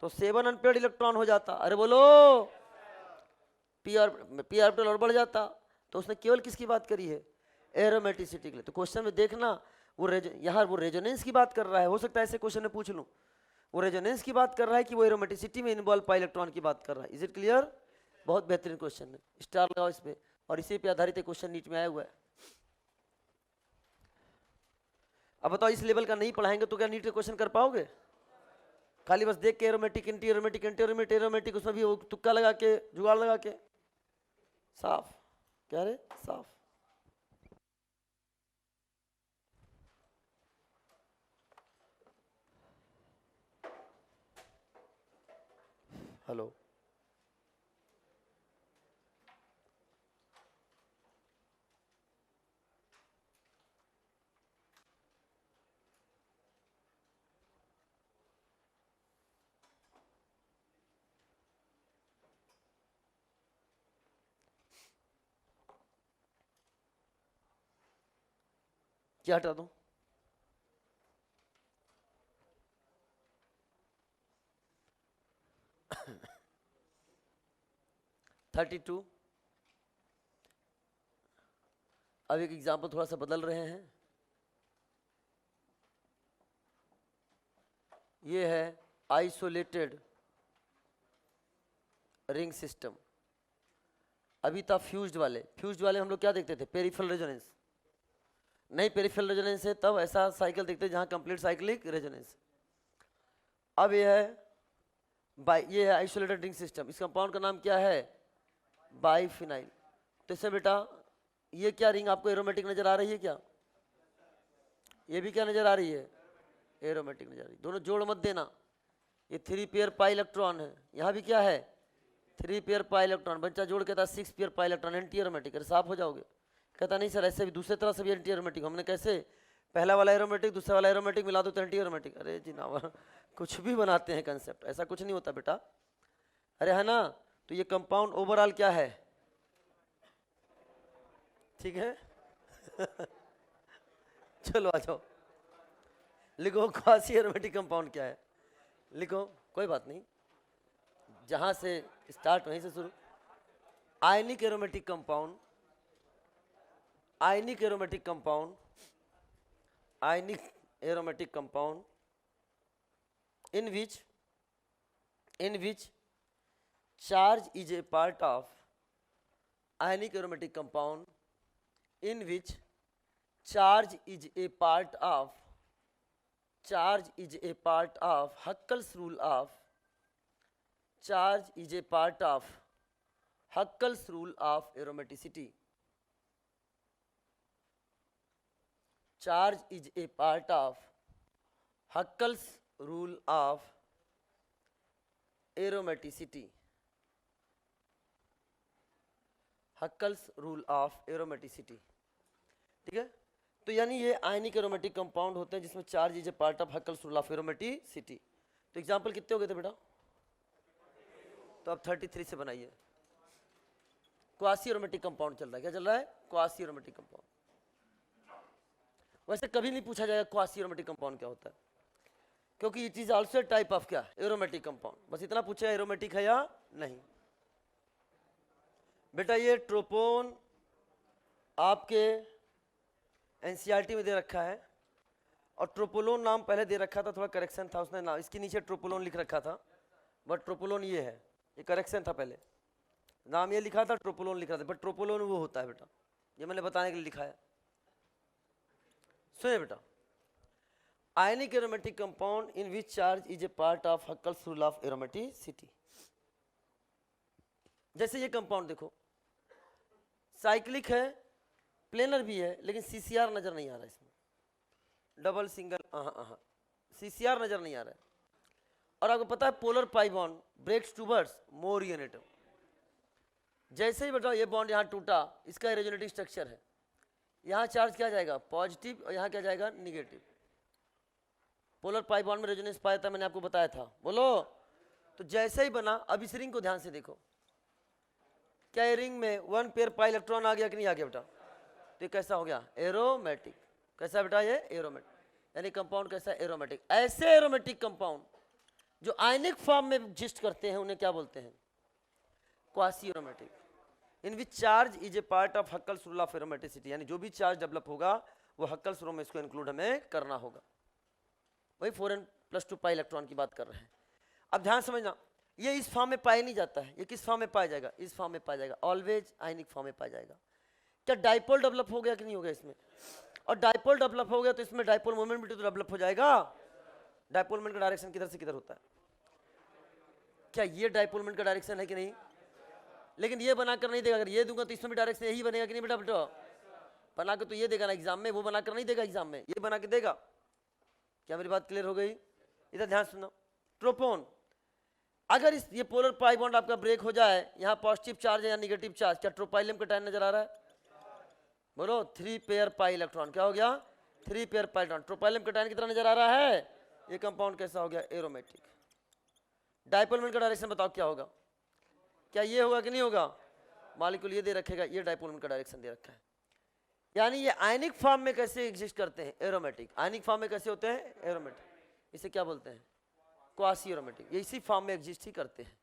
तो 7 अनपेयर्ड इलेक्ट्रॉन हो जाता। अरे बोलो, p ऑर्बिटल और बढ़ जाता। तो उसने केवल किसकी बात करी है? एरोमेटिसिटी के लिए। तो क्वेश्चन में देखना, वो यहाँ वो रेजोनेंस की बात कर रहा है, हो सकता है ऐसे क्वेश्चन में पूछ लूं, वो रेजोनेंस की बात कर रहा है कि वो एरोमेटिसिटी में इन्वॉल्व पाई इलेक्ट्रॉन की बात कर रहा है। Is it clear? बहुत बेहतरीन क्वेश्चन है, स्टार लगाओ इस पे। और इसी पे आधारित एक क्वेश्चन नीट में आया हुआ है। अब बताओ, इस लेवल का नहीं पढ़ाएंगे तो क्या नीट के क्वेश्चन कर पाओगे? खाली बस देख के aromatic anti aromatic anti aromatic aromatic, उसमें भी वो तुक्का लगा के जुगाड़ लगा के, साफ क्या रे साफ। हेलो, क्या हटा दूं? Thirty two. अब एक एग्जाम्पल थोड़ा सा बदल रहे हैं। ये है आइसोलेटेड रिंग सिस्टम। अभी था फ्यूज्ड वाले। फ्यूज्ड वाले हम लोग क्या देखते थे? Peripheral resonance. नहीं, पेरिफेरल रेजोनेंस है तब ऐसा साइकिल देखते जहां कंप्लीट साइक्लिक रेजोनेंस। अब ये है आइसोलेटेड रिंग सिस्टम। इस कंपाउंड का नाम क्या है? बाइफिनाइल। तो इससे बेटा ये क्या रिंग आपको एरोमेटिक नजर आ रही है क्या? ये भी क्या नजर आ रही है? एरोमेटिक नजर आ रही है। दोनों जोड़ मत देना। ये 3 पेयर पाई इलेक्ट्रॉन है, यहाँ भी क्या है? 3 पेयर पाई इलेक्ट्रॉन। बच्चा जोड़ कहता 6 pair pi electron, anti aromatic. अरे साफ हो जाओगे। कहता नहीं सर ऐसे भी दूसरे तरह से भी एंटी एरोमेटिक। हमने कैसे? पहला वाला एरोमेटिक दूसरा वाला एरोमेटिक मिला दो तो एंटी एरोमेटिक। अरे जी ना, कुछ भी बनाते हैं कंसेप्ट, ऐसा कुछ नहीं होता बेटा। अरे है ना। तो ये कंपाउंड ओवरऑल क्या है? ठीक है। चलो आ जाओ, लिखो क्वासी एरोमेटिक कंपाउंड क्या है। लिखो, कोई बात नहीं, जहां से स्टार्ट वहीं से शुरू। Ionic aromatic compound, ionic aromatic compound, ionic aromatic compound in which charge is a part of ionic aromatic compound, in which charge is a part of Huckel's rule of charge is a part of Huckel's rule of aromaticity. Charge is a part of Huckel's rule of aromaticity. Huckel's rule of aromaticity. ठीक है। तो यानी ये आयनिक aromatic compound होते हैं जिसमें charge is a part of Huckel's rule of aromaticity. तो example कितने हो गए थे बेटा? तो अब 33 से बनाइए। क्वासी एरोमेटिक कंपाउंड चल रहा है। क्या चल रहा है? Quasi aromatic compound. वैसे कभी नहीं पूछा जाएगा क्वासी एरोमेटिक कंपाउंड क्या होता है, क्योंकि it is also type of क्या? Aromatic compound. बस इतना पूछे एरोमेटिक है या नहीं। बेटा ये ट्रोपोन आपके एनसीईआरटी में दे रखा है, और ट्रोपोलोन नाम पहले दे रखा था, थोड़ा करेक्शन था उसने नाम, इसके नीचे ट्रोपोलोन लिख रखा था, बट ट्रोपोलोन ये है, ये करेक्शन था। पहले नाम ये लिखा था, ट्रोपोलोन लिखा था, बट ट्रोपोलोन वो होता है बेटा, ये मैंने बताने के लिए लिखा है। सुनिए बेटा, ionic aromatic compound in which charge is a part of Huckel's rule of aromaticity. जैसे ये कंपाउंड देखो, साइक्लिक है, प्लेनर भी है, लेकिन सीसीआर नजर नहीं आ रहा है इसमें। डबल सिंगल सीसीआर नजर नहीं आ रहा है। और आपको पता है polar pi bond breaks towards more unit. जैसे ही बेटा ये बॉन्ड यहाँ टूटा, इसका रेजोनेटिव स्ट्रक्चर है, यहाँ चार्ज क्या जाएगा? पॉजिटिव, और यहाँ क्या जाएगा? निगेटिव। पोलर पाई बॉन्ड में रेजोनेंस पाया था, मैंने आपको बताया था। बोलो। तो जैसे ही बना, अब इस रिंग को ध्यान से देखो, क्या ये रिंग में 1 पेयर पाई इलेक्ट्रॉन आ गया कि नहीं आ गया बेटा? तो ये कैसा हो गया? एरोमेटिक। कैसा बेटा? ये एरोमेटिक, यानी कंपाउंड कैसा? एरोमेटिक। ऐसे एरोमेटिक कंपाउंड जो आयनिक फॉर्म में एग्जिस्ट करते हैं उन्हें क्या बोलते हैं? Quasi aromatic. In which charge is a part of Huckel's rule of aromaticity, यानी जो भी चार्ज डेवलप होगा वो हक्कल्स रूल में इसको इंक्लूड हमें करना होगा। वही 4n+2 पाई इलेक्ट्रॉन की बात कर रहे हैं। अब ध्यान समझना, ये इस फॉर्म में पाया नहीं जाता है। ये किस फॉर्म में पाया जाएगा? इस फॉर्म में पाया जाएगा, ऑलवेज आयनिक फॉर्म में पाया जाएगा। क्या डाइपोल डेवलप हो गया कि नहीं हो गया इसमें? और डाइपोल डेवलप हो गया तो इसमें डाइपोल मोमेंट भी तो डेवलप हो जाएगा। डाइपोल मोमेंट का डायरेक्शन किधर से किधर होता है? क्या ये डाइपोल मोमेंट का डायरेक्शन है कि नहीं? लेकिन ये बनाकर नहीं देगा। अगर ये दूंगा तो इसमें भी डायरेक्शन यही बनेगा कि नहीं बेटा? बेटा बना के तो ये देगा ना एग्जाम में, वो बनाकर नहीं देगा एग्जाम में, ये बना के देगा। क्या मेरी बात क्लियर हो गई? इधर ध्यान सुनो। ट्रोपोन, अगर इस ये पोलर पाई बॉन्ड आपका ब्रेक हो जाए, यहाँ पॉजिटिव चार्ज है या निगेटिव चार्ज, क्या ट्रोपाइलम का टाइम नजर आ रहा है? बोलो। 3 पेयर पाई इलेक्ट्रॉन। क्या हो गया? 3 पेयर पाई इलेक्ट्रॉन। ट्रोपाइलम का टाइम कितना नजर आ रहा है? ये कंपाउंड कैसा हो गया? एरोमेटिक। डाइपोल मोमेंट का डायरेक्शन बताओ क्या होगा? क्या ये होगा कि नहीं होगा? मॉलिक्यूल ये दे रखेगा, ये डाइपोल मोमेंट का डायरेक्शन दे रखा है। यानी ये आयनिक फॉर्म में कैसे एग्जिस्ट करते हैं, एरोमेटिक। आयनिक फॉर्म में कैसे होते हैं, एरोमेटिक। इसे क्या बोलते हैं, क्वासी एरोमेटिक। ये इसी फॉर्म में एग्जिस्ट ही करते हैं।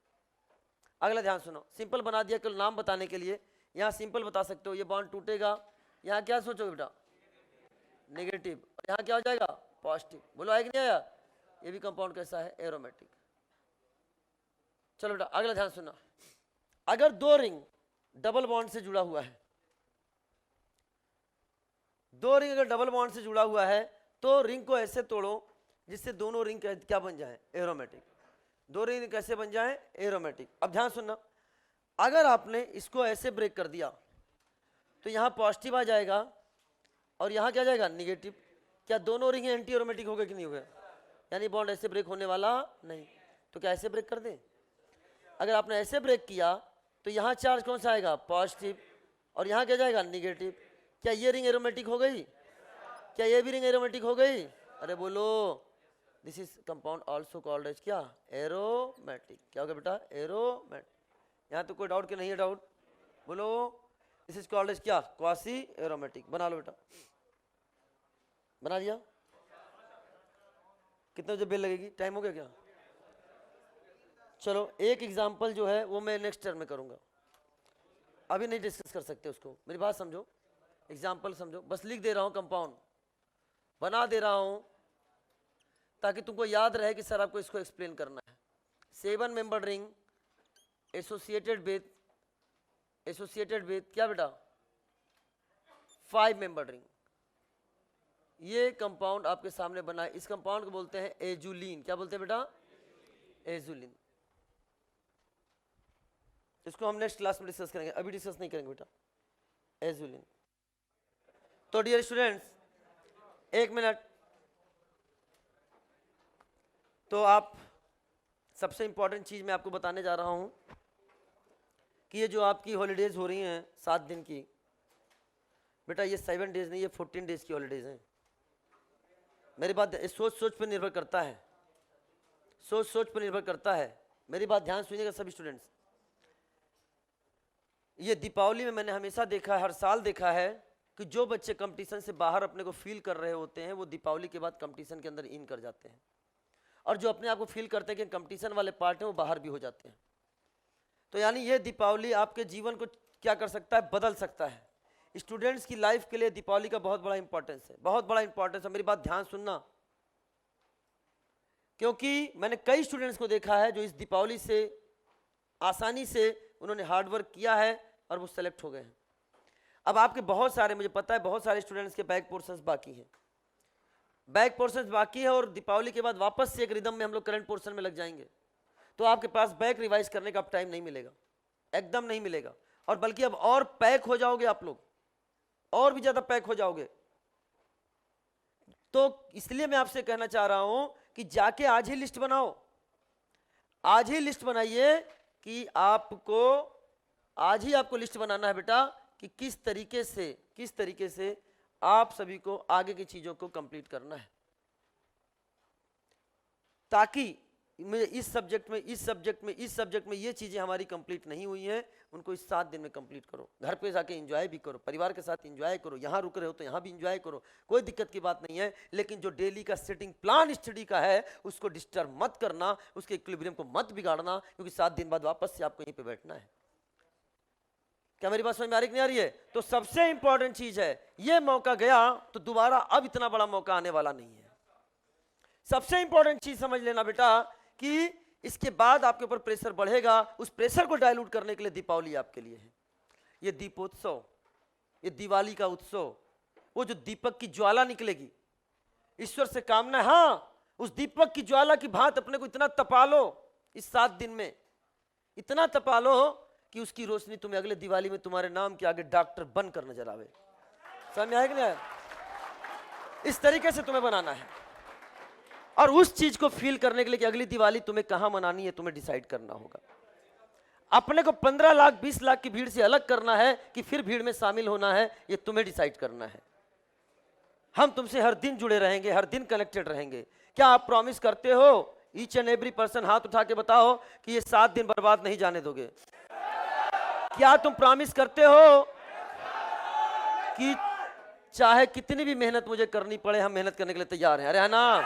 अगला ध्यान सुनो, सिंपल बना दिया केवल नाम बताने के लिए। यहाँ सिंपल बता सकते हो, ये बॉन्ड टूटेगा, यहाँ क्या सोचोगे बेटा, नेगेटिव, यहाँ क्या हो जाएगा, पॉजिटिव। बोलो आया कि नहीं आया। ये भी कंपाउंड कैसा है, एरोमेटिक। चलो बेटा अगला ध्यान सुनना, अगर दो रिंग डबल बॉन्ड से जुड़ा हुआ है, दो रिंग अगर डबल बॉन्ड से जुड़ा हुआ है तो रिंग को ऐसे तोड़ो जिससे दोनों रिंग क्या बन जाए, एरोमेटिक। दो रिंग कैसे बन जाए, एरोमेटिक। अब ध्यान सुनना, अगर आपने इसको ऐसे ब्रेक कर दिया तो यहाँ पॉजिटिव आ जाएगा और यहाँ क्या जाएगा, निगेटिव। क्या दोनों रिंग एंटी एरोमेटिक हो गए कि नहीं हो गए, यानी बॉन्ड ऐसे ब्रेक होने वाला नहीं। तो क्या ऐसे ब्रेक कर दें, अगर आपने ऐसे ब्रेक किया तो यहाँ चार्ज कौन सा आएगा, पॉजिटिव, और यहाँ क्या जाएगा, निगेटिव। क्या ये रिंग एरोमेटिक हो गई, क्या ये भी रिंग एरोमेटिक हो गई, अरे बोलो। This is compound also called as क्या, एरोमेटिक। क्या हो गया बेटा, एरोमेटिक। यहाँ तो कोई डाउट के नहीं है, डाउट बोलो। दिस इज कॉल्ड एज क्या, क्वासी एरोमेटिक। बना लो बेटा, बना दिया। कितने बजे बेल लगेगी, टाइम हो गया क्या। चलो एक एग्जाम्पल जो है वो मैं नेक्स्ट टर्म में करूंगा, अभी नहीं डिस्कस कर सकते उसको, मेरी बात समझो, एग्जाम्पल समझो। बस लिख दे रहा हूं, कंपाउंड बना दे रहा हूं ताकि तुमको याद रहे कि सर आपको इसको एक्सप्लेन करना है। 7 मेंबर रिंग एसोसिएटेड विथ क्या बेटा, 5 मेंबर रिंग। ये कंपाउंड आपके सामने बना है, इस कंपाउंड को बोलते हैं एजुलिन। क्या बोलते हैं बेटा, एजुलिन। इसको हम नेक्स्ट क्लास में डिस्कस करेंगे, अभी डिस्कस नहीं करेंगे बेटा, एजुलिन। तो डियर स्टूडेंट्स, एक मिनट, तो आप सबसे इंपॉर्टेंट चीज मैं आपको बताने जा रहा हूं कि ये जो आपकी हॉलीडेज हो रही हैं 7 दिन की, बेटा ये 7 डेज नहीं, ये 14 डेज की हॉलीडेज हैं। मेरी बात सोच सोच पर निर्भर करता है, सोच सोच पर निर्भर करता है। मेरी बात ध्यान सुनिएगा सभी स्टूडेंट्स। ये दीपावली में मैंने हमेशा देखा है, हर साल देखा है कि जो बच्चे कंपटीशन से बाहर अपने को फील कर रहे होते हैं वो दीपावली के बाद कंपटीशन के अंदर इन कर जाते हैं, और जो अपने आप को फील करते हैं कि कंपटीशन वाले पार्ट हैं वो बाहर भी हो जाते हैं। तो यानी ये दीपावली आपके जीवन को क्या कर सकता है, बदल सकता है। स्टूडेंट्स की लाइफ के लिए दीपावली का बहुत बड़ा इंपॉर्टेंस है, बहुत बड़ा इंपॉर्टेंस है। मेरी बात ध्यान सुनना, क्योंकि मैंने कई स्टूडेंट्स को देखा है जो इस दीपावली से आसानी से उन्होंने हार्डवर्क किया है और वो सेलेक्ट हो गए हैं। अब आपके बहुत सारे, मुझे पता है बहुत सारे स्टूडेंट्स के बैक पोर्शंस बाकी हैं, बैक पोर्शंस बाकी है, और दीपावली के बाद वापस से एक रिदम में हम लोग करंट पोर्शन में लग जाएंगे, तो आपके पास बैक रिवाइज करने का अब टाइम नहीं मिलेगा, एकदम नहीं मिलेगा। और बल्कि अब और पैक हो जाओगे आप लोग, और भी ज्यादा पैक हो जाओगे। तो इसलिए मैं आपसे कहना चाह रहा हूं कि जाके आज ही लिस्ट बनाओ, आज ही लिस्ट बनाइए कि आपको आज ही आपको लिस्ट बनाना है बेटा कि किस तरीके से आप सभी को आगे की चीजों को कंप्लीट करना है, ताकि मुझे इस सब्जेक्ट में ये चीजें हमारी कंप्लीट नहीं हुई हैं, उनको इस 7 दिन में कंप्लीट करो। घर पे जाके एंजॉय भी करो, परिवार के साथ एंजॉय करो, यहाँ रुक रहे हो तो यहाँ भी एंजॉय करो, कोई दिक्कत की बात नहीं है। लेकिन जो डेली का सेटिंग प्लान स्टडी का है उसको डिस्टर्ब मत करना, उसके इक्विलिब्रियम को मत बिगाड़ना, क्योंकि 7 दिन बाद वापस से आपको यहीं पे बैठना है। क्या मेरी बात समझ में आ रही कि नहीं आ रही है। तो सबसे इंपॉर्टेंट चीज है, ये मौका गया तो दोबारा अब इतना बड़ा मौका आने वाला नहीं है। सबसे इंपॉर्टेंट चीज समझ लेना बेटा कि इसके बाद आपके ऊपर प्रेशर बढ़ेगा, उस प्रेशर को डाइल्यूट करने के लिए दीपावली आपके लिए है। ये दीपोत्सव, ये दिवाली का उत्सव, वो जो दीपक की ज्वाला निकलेगी, ईश्वर से कामना है, हाँ उस दीपक की ज्वाला की भांत अपने को इतना तपा लो इस 7 दिन में, इतना तपा लो कि उसकी रोशनी तुम्हें अगले दिवाली में तुम्हारे नाम के आगे डॉक्टर बनकर नजर आवे। समझ में आया कि नहीं? इस तरीके से तुम्हें बनाना है, और उस चीज को फील करने के लिए कि अगली दिवाली तुम्हें कहां मनानी है तुम्हें डिसाइड करना होगा। अपने को 15 लाख 20 लाख की भीड़ से अलग करना है कि फिर भीड़ में शामिल होना है, ये तुम्हें डिसाइड करना है। हम तुमसे हर दिन जुड़े रहेंगे, हर दिन कनेक्टेड रहेंगे। क्या आप प्रॉमिस करते हो? ईच एंड एवरी पर्सन हाथ उठा के बताओ कि ये 7 दिन बर्बाद नहीं जाने दोगे। क्या तुम प्रॉमिस करते हो कि चाहे कितनी भी मेहनत मुझे करनी पड़े, हम मेहनत करने के लिए तैयार हैं। अरे है ना?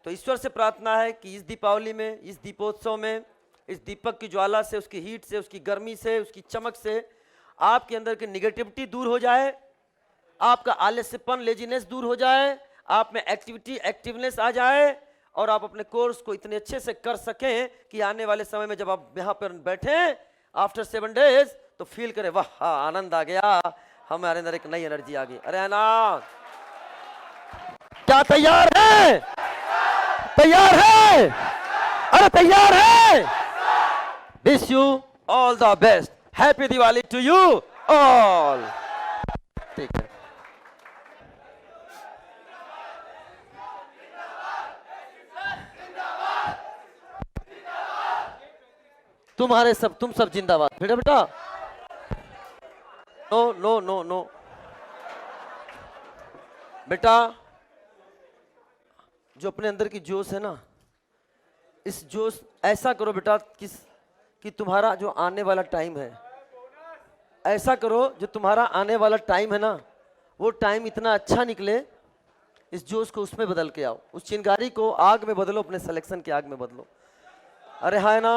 तो ईश्वर से प्रार्थना है कि इस दीपावली में, इस दीपोत्सव में, इस दीपक की ज्वाला से, उसकी हीट से, उसकी गर्मी से, उसकी चमक से आपके अंदर की निगेटिविटी दूर हो जाए, आपका आलस्यपन, लेजीनेस दूर हो जाए, आप में एक्टिवनेस आ जाए, और आप अपने कोर्स को इतने अच्छे से कर सकें कि आने वाले समय में जब आप यहाँ पर बैठे आफ्टर 7 डेज तो फील करें वाह आनंद आ गया, हमारे अंदर एक नई एनर्जी आ गई। अरे ना, क्या तैयार है? तैयार है? अरे तैयार है? Wish you all the best, happy Diwali to you all. ठीक है, तुम सब जिंदाबाद। बेटा बेटा, नो नो नो नो बेटा, जो अपने अंदर की जोश है ना, इस जोश ऐसा करो बेटा कि तुम्हारा जो आने वाला टाइम है, ऐसा करो जो तुम्हारा आने वाला टाइम है ना, वो टाइम इतना अच्छा निकले, इस जोश को उसमें बदल के आओ, उस चिंगारी को आग में बदलो, अपने सिलेक्शन की आग में बदलो। अरे है ना?